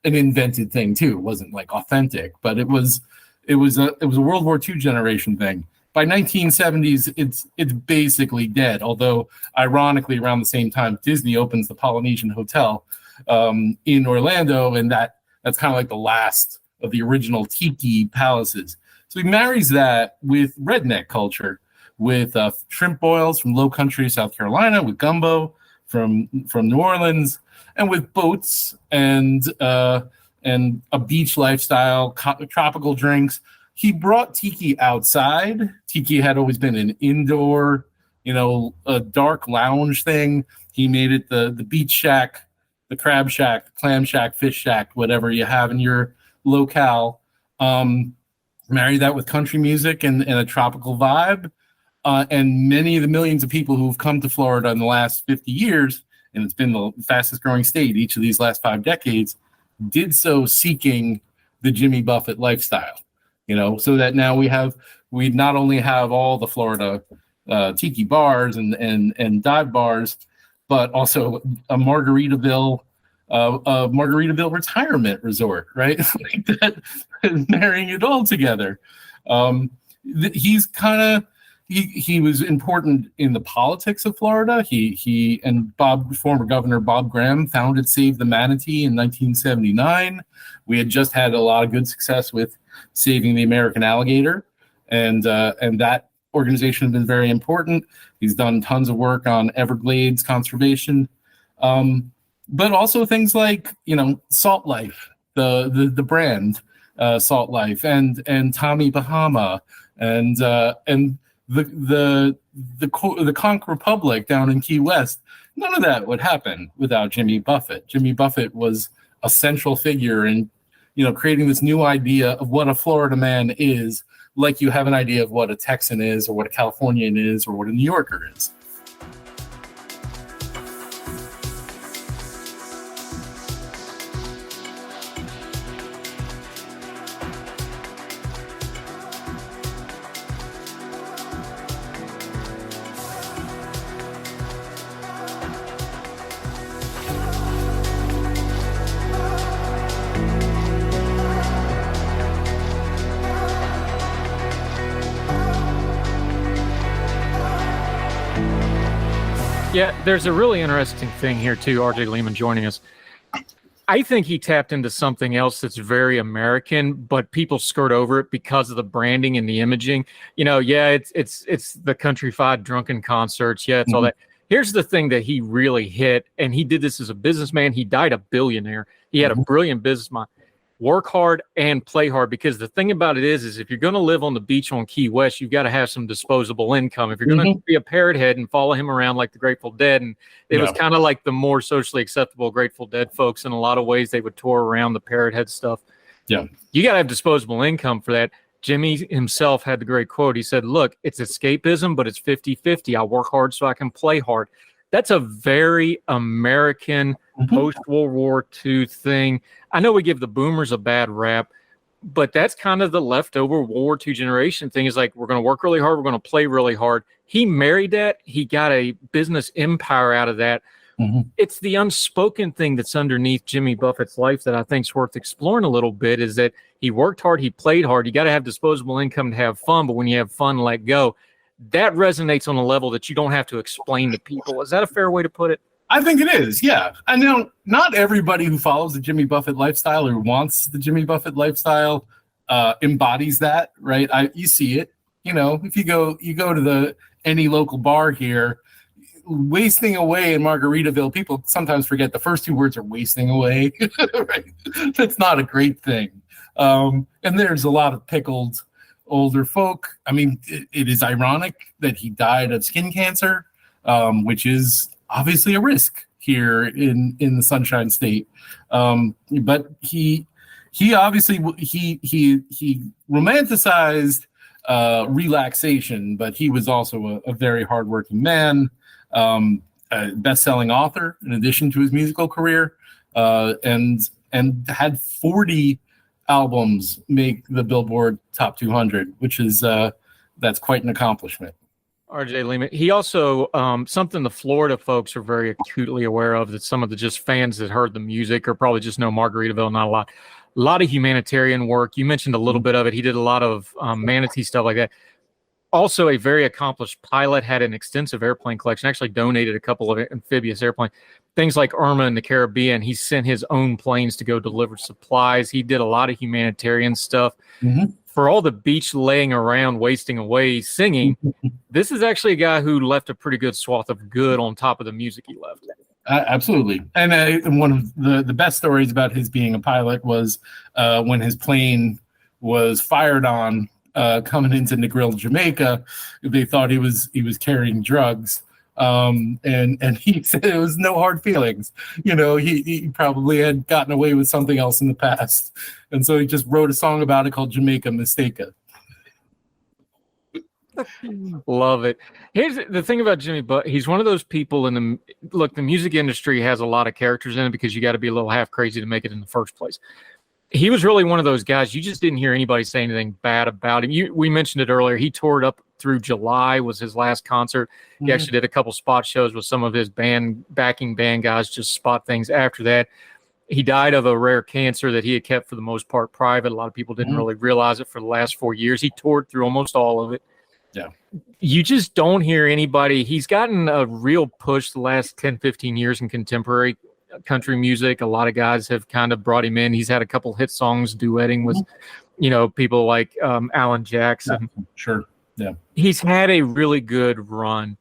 an invented thing too. It wasn't like authentic, but it was a World War II generation thing. By 1970s, it's basically dead. Although ironically, around the same time, Disney opens the Polynesian Hotel in Orlando, and that's kind of like the last of the original tiki palaces. So he marries that with redneck culture, with shrimp boils from Low Country, South Carolina, with gumbo from New Orleans, and with boats and a beach lifestyle, tropical drinks. He brought tiki outside. Tiki had always been an indoor, you know, a dark lounge thing. He made it the beach shack, the crab shack, the clam shack, fish shack, whatever you have in your locale. Marry that with country music and a tropical vibe. And many of the millions of people who've come to Florida in the last 50 years, and it's been the fastest growing state each of these last 5 decades, did so seeking the Jimmy Buffett lifestyle. You know, so that now we not only have all the Florida tiki bars and dive bars, but also a Margaritaville retirement resort, right? Like that, marrying it all together. He was important in the politics of Florida. He and former Governor Bob Graham founded Save the Manatee in 1979. We had just had a lot of good success with saving the American alligator, and that organization has been very important. He's done tons of work on Everglades conservation, but also things like, you know, Salt Life, the brand Salt Life, and Tommy Bahama, and the Conch Republic down in Key West. None of that would happen without Jimmy Buffett. Jimmy Buffett was a central figure in, you know, creating this new idea of what a Florida man is, like you have an idea of what a Texan is, or what a Californian is, or what a New Yorker is. Yeah, there's a really interesting thing here too. RJ Lehman joining us. I think he tapped into something else that's very American, but people skirt over it because of the branding and the imaging. Yeah, it's the countrified drunken concerts. Yeah, it's all that. Here's the thing that he really hit, and he did this as a businessman. He died a billionaire. He had a brilliant business mind. Work hard and play hard, because the thing about it is if you're going to live on the beach on Key West, you've got to have some disposable income. If you're going to be a parrot head and follow him around like the Grateful Dead, and it was kind of like the more socially acceptable Grateful Dead folks in a lot of ways, they would tour around the parrot head stuff. Yeah, you got to have disposable income for that. Jimmy himself had the great quote. He said, look, it's escapism, but it's 50-50. I work hard so I can play hard. That's a very American post-World War II thing. I know we give the boomers a bad rap, but that's kind of the leftover World War II generation thing, is like, we're going to work really hard. We're going to play really hard. He married that. He got a business empire out of that. It's the unspoken thing that's underneath Jimmy Buffett's life that I think is worth exploring a little bit, is that he worked hard. He played hard. You got to have disposable income to have fun, but when you have fun, let go. That resonates on a level that you don't have to explain to people. Is that a fair way to put it? I think it is, yeah. I know not everybody who follows the Jimmy Buffett lifestyle or wants the Jimmy Buffett lifestyle embodies that, right? You see it. If you go to any local bar here, wasting away in Margaritaville, people sometimes forget the first two words are wasting away. Right? That's not a great thing. And there's a lot of pickled older folk. I mean, it is ironic that he died of skin cancer, which is obviously a risk here in the Sunshine State. But he obviously he romanticized relaxation, but he was also a very hardworking man, a best-selling author in addition to his musical career, and had 40 albums make the Billboard Top 200, which is that's quite an accomplishment. RJ Lehman. He also, something the Florida folks are very acutely aware of, that some of the just fans that heard the music or probably just know Margaritaville, not a lot of humanitarian work. You mentioned a little bit of it. He did a lot of manatee stuff like that. Also a very accomplished pilot, had an extensive airplane collection, actually donated a couple of amphibious airplanes. Things like Irma in the Caribbean, he sent his own planes to go deliver supplies. He did a lot of humanitarian stuff. For all the beach laying around, wasting away, singing, this is actually a guy who left a pretty good swath of good on top of the music he left. Absolutely. And one of the best stories about his being a pilot was when his plane was fired on coming into Negril, Jamaica. They thought he was carrying drugs. And he said it was no hard feelings. He probably had gotten away with something else in the past. And so he just wrote a song about it called Jamaica Mistaka. Love it. Here's the thing about Jimmy Buffett. He's one of those people the music industry has a lot of characters in it, because you got to be a little half crazy to make it in the first place. He was really one of those guys. You just didn't hear anybody say anything bad about him. We mentioned it earlier. He toured up through July, was his last concert. He actually did a couple spot shows with some of his backing band guys, just spot things after that. He died of a rare cancer that he had kept for the most part private. A lot of people didn't really realize it for the last 4 years. He toured through almost all of it. Yeah. You just don't hear anybody. He's gotten a real push the last 10, 15 years in contemporary country music. A lot of guys have kind of brought him in. He's had a couple hit songs duetting with, people like Alan Jackson. Yeah, sure. Yeah. He's had a really good run,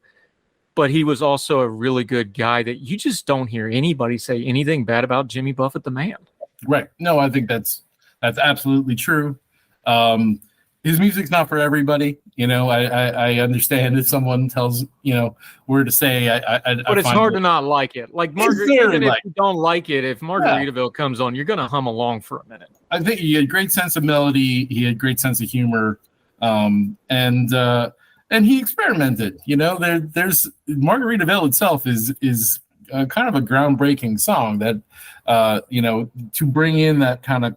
but he was also a really good guy that you just don't hear anybody say anything bad about Jimmy Buffett, the man. Right. No, I think that's absolutely true. His music's not for everybody. I understand if someone tells, where to say. But it's hard to not like it. Like Margaritaville, even if you don't like it, if Margaritaville comes on, you're going to hum along for a minute. I think he had great sense of melody. He had great sense of humor. And he experimented. There's Margaritaville itself is kind of a groundbreaking song that, to bring in that kind of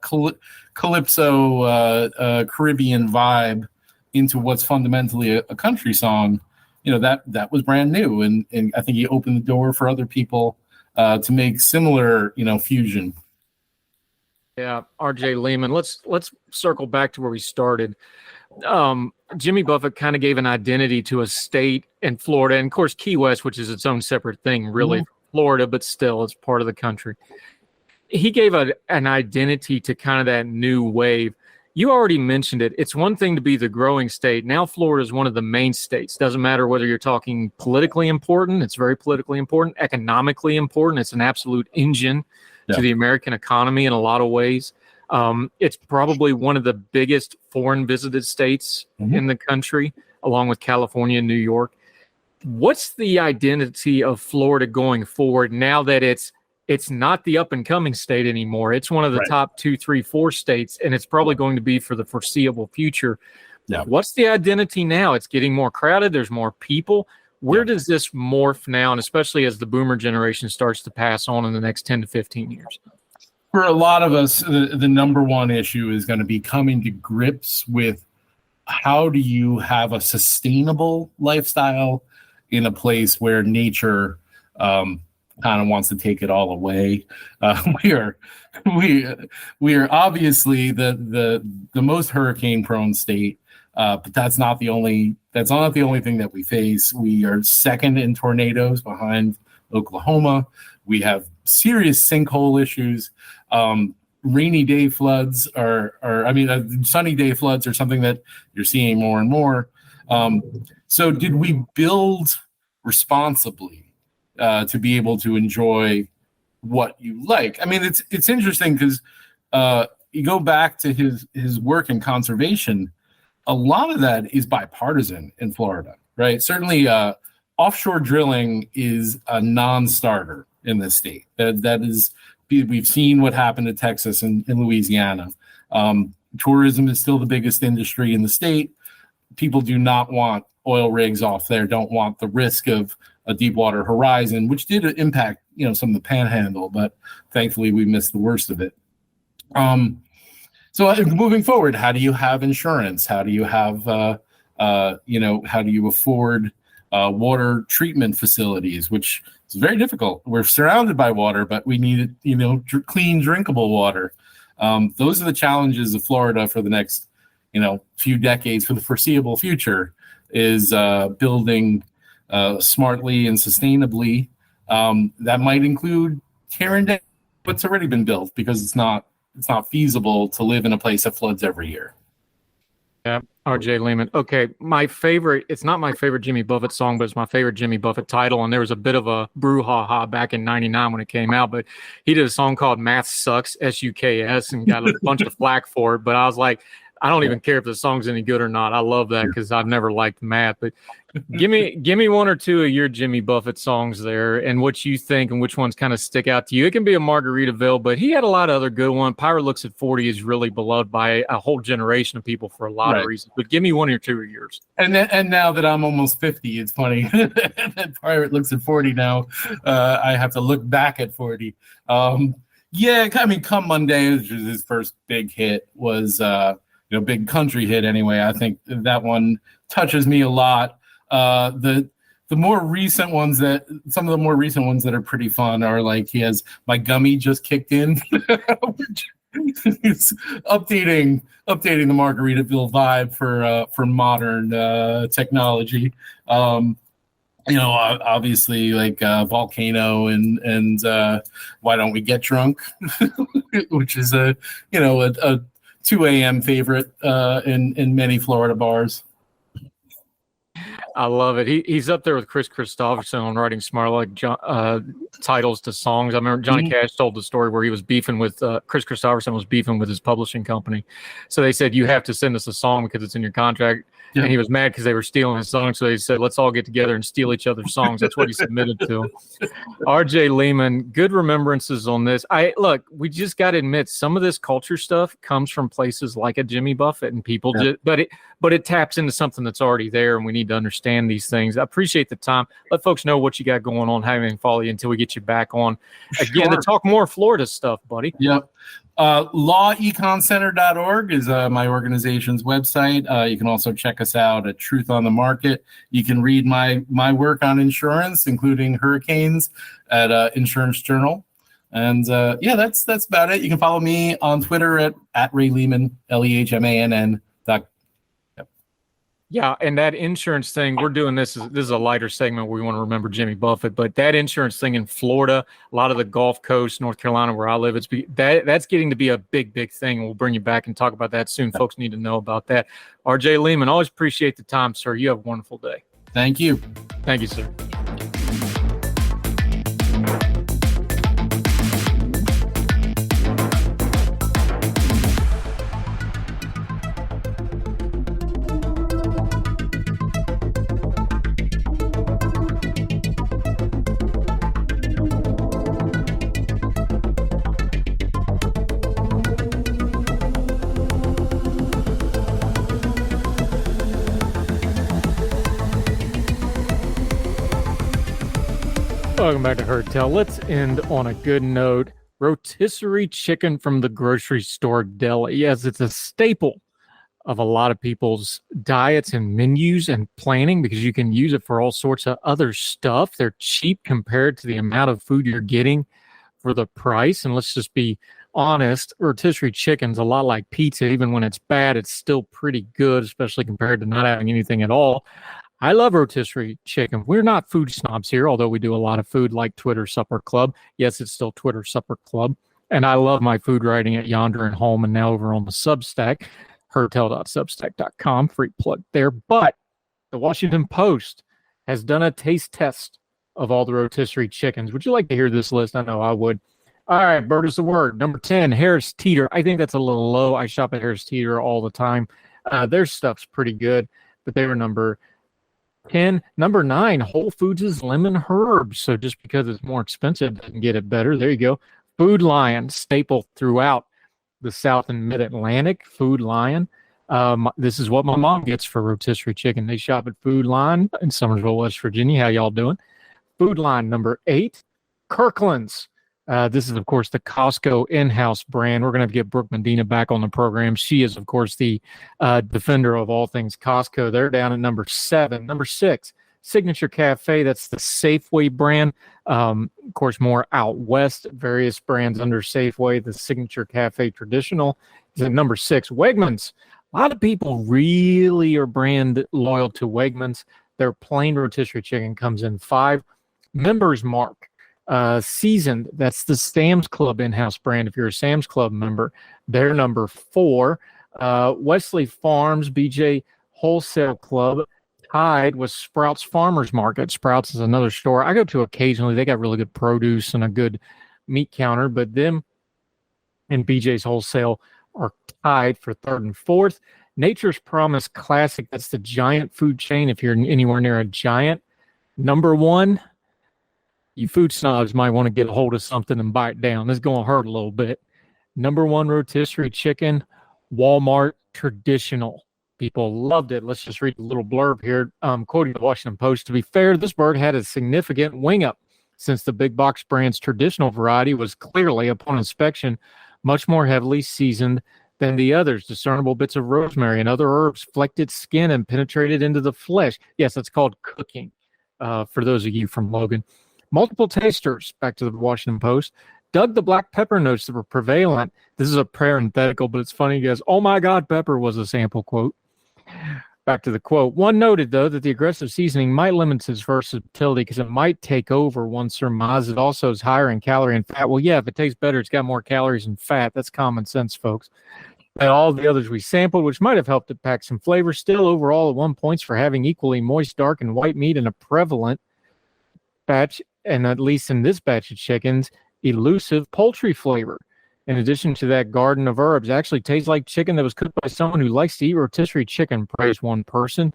calypso Caribbean vibe into what's fundamentally a country song, that was brand new, and I think he opened the door for other people to make similar fusion. Yeah, RJ Lehman. Let's circle back to where we started. Jimmy Buffett kind of gave an identity to a state in Florida, and of course Key West, which is its own separate thing, really, Florida, but still it's part of the country. He gave an identity to kind of that new wave. You already mentioned it. It's one thing to be the growing state. Now Florida is one of the main states. Doesn't matter whether you're talking politically important. It's very politically important, economically important. It's an absolute engine to the American economy in a lot of ways. It's probably one of the biggest foreign visited states in the country, along with California and New York. What's the identity of Florida going forward now that it's not the up and coming state anymore? It's one of the top 2, 3, 4 states, and it's probably going to be for the foreseeable future. What's the identity now? It's getting more crowded. There's more people. Where does this morph now, and especially as the boomer generation starts to pass on in the next 10 to 15 years? For a lot of us, the number one issue is going to be coming to grips with how do you have a sustainable lifestyle in a place where nature kind of wants to take it all away. We are obviously the most hurricane prone state, but that's not the only thing that we face. We are second in tornadoes behind Oklahoma. We have serious sinkhole issues. Rainy day floods sunny day floods are something that you're seeing more and more. So did we build responsibly to be able to enjoy what you like? I mean, it's interesting because you go back to his work in conservation. A lot of that is bipartisan in Florida, right? Certainly, offshore drilling is a non-starter in this state. That is, we've seen what happened to Texas and in Louisiana. Tourism is still the biggest industry in the state. People do not want oil rigs off there, don't want the risk of a Deepwater Horizon, which did impact, some of the panhandle, but thankfully we missed the worst of it. So moving forward, how do you have insurance? How do you have, how do you afford water treatment facilities, which is very difficult. We're surrounded by water, but we need, clean, drinkable water. Those are the challenges of Florida for the next, few decades, for the foreseeable future, is building smartly and sustainably. That might include tearing down what's already been built, because it's not feasible to live in a place that floods every year. Yeah, R.J. Lehman. Okay, it's not my favorite Jimmy Buffett song, but it's my favorite Jimmy Buffett title. And there was a bit of a brouhaha back in '99 when it came out, but he did a song called Math Sucks, SUKS, and got a bunch of flack for it. But I was like, I don't even care if the song's any good or not. I love that because I've never liked math. But give me one or two of your Jimmy Buffett songs there, and what you think and which ones kind of stick out to you. It can be a Margaritaville, but he had a lot of other good ones. Pirate Looks at 40 is really beloved by a whole generation of people for a lot of reasons. But give me one or two of yours. And now that I'm almost 50, it's funny that Pirate Looks at 40 now. I have to look back at 40. Come Monday, which is his first big hit, was big country hit anyway. I think that one touches me a lot. Some of the more recent ones that are pretty fun are like, he has My Gummy Just Kicked In. It's updating the Margaritaville vibe for modern technology. Obviously like Volcano and Why Don't We Get Drunk, which is a 2 a.m. favorite in many Florida bars. I love it. He's up there with Chris Christopherson on writing smart titles to songs. I remember Johnny Cash told the story where he was beefing with Chris Christopherson was beefing with his publishing company. So they said, you have to send us a song because it's in your contract. Yeah. And he was mad because they were stealing his song. So he said, let's all get together and steal each other's songs. That's what he submitted to. R.J. Lehman, good remembrances on this. We just got to admit, some of this culture stuff comes from places like a Jimmy Buffett, and people but it taps into something that's already there, and we need to understand these things. I appreciate the time. Let folks know what you got going on, having follow you until we get you back on again to talk more Florida stuff, buddy. Yep. Laweconcenter.org is my organization's website. You can also check us out at Truth on the Market. You can read my work on insurance, including hurricanes, at Insurance Journal. And that's about it. You can follow me on Twitter at Ray Lehman, LEHMANN. Yep. Yeah, and that insurance thing, we're doing this is a lighter segment where we want to remember Jimmy Buffett, but that insurance thing in Florida, a lot of the Gulf Coast, North Carolina, where I live, that's getting to be a big thing. We'll bring you back and talk about that soon. Folks need to know about that. RJ Lehman, always appreciate the time, sir. You have a wonderful day. Thank you. Thank you, sir. Welcome back to Heard Tell. Let's end on a good note. Rotisserie chicken from the grocery store deli. Yes, it's a staple of a lot of people's diets and menus and planning because you can use it for all sorts of other stuff. They're cheap compared to the amount of food you're getting for the price. And let's just be honest, rotisserie chicken's a lot like pizza. Even when it's bad, it's still pretty good, especially compared to not having anything at all. I love rotisserie chicken. We're not food snobs here, although we do a lot of food like Twitter Supper Club. Yes, it's still Twitter Supper Club. And I love my food writing at Yonder and Home and now over on the Substack, heardtell.substack.com, free plug there. But the Washington Post has done a taste test of all the rotisserie chickens. Would you like to hear this list? I know I would. All right, Bird is the word. Number 10, Harris Teeter. I think that's a little low. I shop at Harris Teeter all the time. Their stuff's pretty good, but they were number 10. Number 9, Whole Foods' lemon herb. So just because it's more expensive doesn't get it better. There you go. Food Lion, staple throughout the South and Mid-Atlantic. Food Lion. This is what my mom gets for rotisserie chicken. They shop at Food Lion in Summersville, West Virginia. How y'all doing? Food Lion, number 8, Kirkland's. This is, of course, the Costco in-house brand. We're going to have to get Brooke Medina back on the program. She is, of course, the defender of all things Costco. They're down at number 7. Number 6, Signature Cafe. That's the Safeway brand. Of course, more out west, various brands under Safeway. The Signature Cafe Traditional is at number 6. Wegmans. A lot of people really are brand loyal to Wegmans. Their plain rotisserie chicken comes in 5. Members Mark. Seasoned, that's the Sam's Club in-house brand. If you're a Sam's Club member, they're number 4. Wesley Farms, BJ Wholesale Club, tied with Sprouts Farmers Market. Sprouts is another store I go to occasionally. They got really good produce and a good meat counter, but them and BJ's Wholesale are tied for 3rd and 4th. Nature's Promise Classic, that's the Giant food chain. If you're anywhere near a Giant, number 1. You food snobs might want to get a hold of something and bite down. This is going to hurt a little bit. Number 1 rotisserie chicken, Walmart Traditional. People loved it. Let's just read a little blurb here. Quoting the Washington Post, to be fair, this bird had a significant wing up since the big box brand's traditional variety was clearly, upon inspection, much more heavily seasoned than the others. Discernible bits of rosemary and other herbs flecked its skin and penetrated into the flesh. Yes, that's called cooking for those of you from Logan. Multiple tasters, back to the Washington Post, dug the black pepper notes that were prevalent. This is a parenthetical, but it's funny, guys. Oh my God, pepper was a sample quote. Back to the quote. One noted, though, that the aggressive seasoning might limit its versatility because it might take over one surmise. It also is higher in calorie and fat. Well, yeah, if it tastes better, it's got more calories and fat. That's common sense, folks. And all the others we sampled, which might have helped it pack some flavor, still overall at 1 points for having equally moist, dark, and white meat in a prevalent batch, and at least in this batch of chickens, elusive poultry flavor. In addition to that garden of herbs, actually tastes like chicken that was cooked by someone who likes to eat rotisserie chicken, praised one person.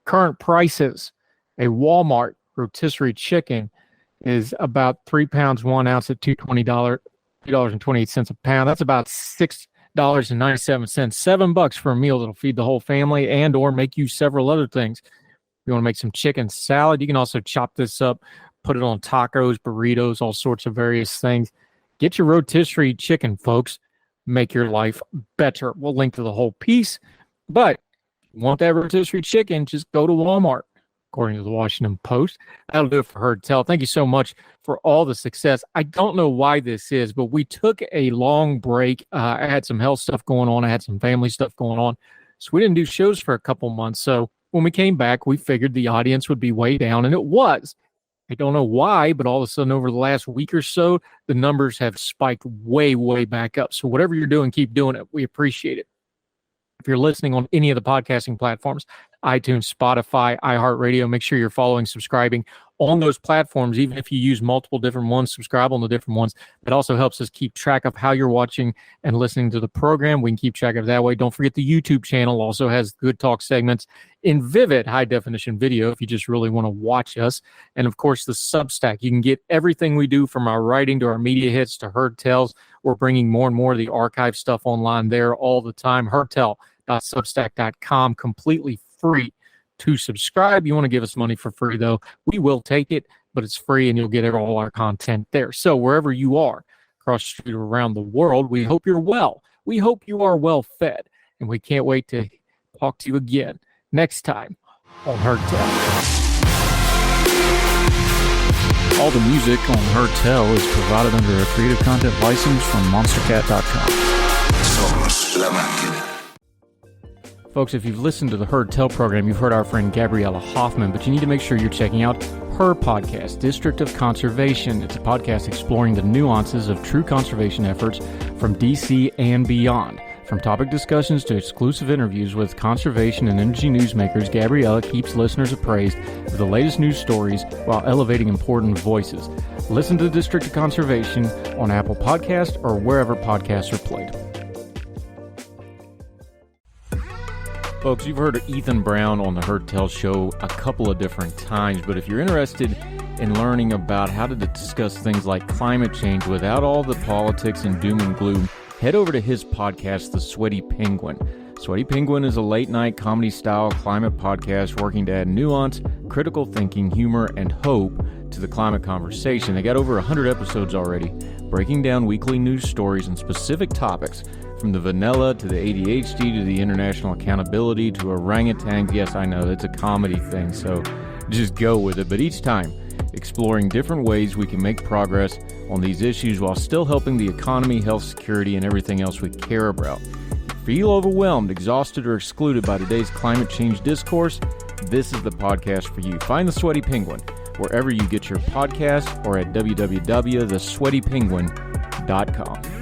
Current prices, a Walmart rotisserie chicken is about 3 pounds, 1 ounce at $2.28 a pound. That's about $6.97, $7 for a meal that'll feed the whole family and or make you several other things. If you want to make some chicken salad, you can also chop this up, put it on tacos, burritos, all sorts of various things. Get your rotisserie chicken, folks. Make your life better. We'll link to the whole piece. But if you want that rotisserie chicken, just go to Walmart, according to the Washington Post. That'll do it for Heard Tell. Thank you so much for all the success. I don't know why this is, but we took a long break. I had some health stuff going on. I had some family stuff going on. So we didn't do shows for a couple months. So when we came back, we figured the audience would be way down, and it was. I don't know why, but all of a sudden over the last week or so, the numbers have spiked way, way back up. So whatever you're doing, keep doing it. We appreciate it. If you're listening on any of the podcasting platforms, iTunes, Spotify, iHeartRadio, make sure you're following, subscribing on those platforms. Even if you use multiple different ones, subscribe on the different ones. That also helps us keep track of how you're watching and listening to the program. We can keep track of it that way. Don't forget the YouTube channel also has Good Talk segments in vivid high-definition video if you just really want to watch us. And, of course, the Substack. You can get everything we do from our writing to our media hits to Heard Tells. We're bringing more and more of the archive stuff online there all the time. heardtell.substack.com, completely free to subscribe. You want to give us money for free, though, we will take it, but it's free and you'll get all our content there. So wherever you are, across the street or around the world, we hope you're well. We hope you are well fed, and we can't wait to talk to you again next time on Heard Tell. All the music on Heard Tell is provided under a Creative Content license from monstercat.com. Somos la máquina. Folks, if you've listened to the Heard Tell program, you've heard our friend Gabriella Hoffman, but you need to make sure you're checking out her podcast, District of Conservation. It's a podcast exploring the nuances of true conservation efforts from DC and beyond. From topic discussions to exclusive interviews with conservation and energy newsmakers, Gabriella keeps listeners appraised of the latest news stories while elevating important voices. Listen to the District of Conservation on Apple Podcasts or wherever podcasts are played. Folks, you've heard of Ethan Brown on the Heard Tell show a couple of different times, but if you're interested in learning about how to discuss things like climate change without all the politics and doom and gloom, head over to his podcast, The Sweaty Penguin. Sweaty Penguin is a late-night comedy-style climate podcast working to add nuance, critical thinking, humor, and hope to the climate conversation. They got over 100 episodes already, breaking down weekly news stories and specific topics, from the vanilla to the ADHD to the international accountability to orangutans. Yes, I know, that's a comedy thing, so just go with it. But each time, exploring different ways we can make progress on these issues while still helping the economy, health, security, and everything else we care about. Feel overwhelmed, exhausted, or excluded by today's climate change discourse? This is the podcast for you. Find The Sweaty Penguin wherever you get your podcast or at www.thesweatypenguin.com.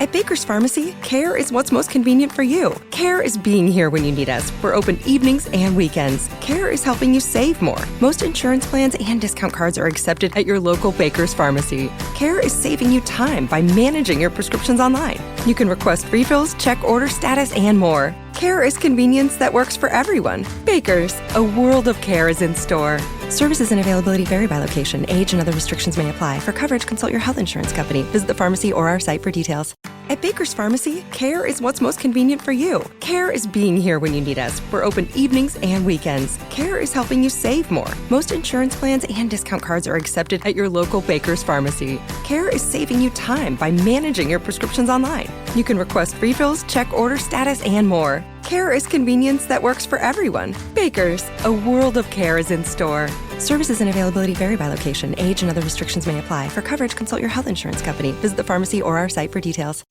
At Baker's Pharmacy, care is what's most convenient for you. Care is being here when you need us. We're open evenings and weekends. Care is helping you save more. Most insurance plans and discount cards are accepted at your local Baker's Pharmacy. Care is saving you time by managing your prescriptions online. You can request refills, check order status, and more. Care is convenience that works for everyone. Baker's, a world of care is in store. Services and availability vary by location. Age and other restrictions may apply. For coverage, consult your health insurance company. Visit the pharmacy or our site for details. At Baker's Pharmacy, care is what's most convenient for you. Care is being here when you need us. We're open evenings and weekends. Care is helping you save more. Most insurance plans and discount cards are accepted at your local Baker's Pharmacy. Care is saving you time by managing your prescriptions online. You can request refills, check order status, and more. Care is convenience that works for everyone. Baker's, a world of care is in store. Services and availability vary by location. Age and other restrictions may apply. For coverage, consult your health insurance company. Visit the pharmacy or our site for details.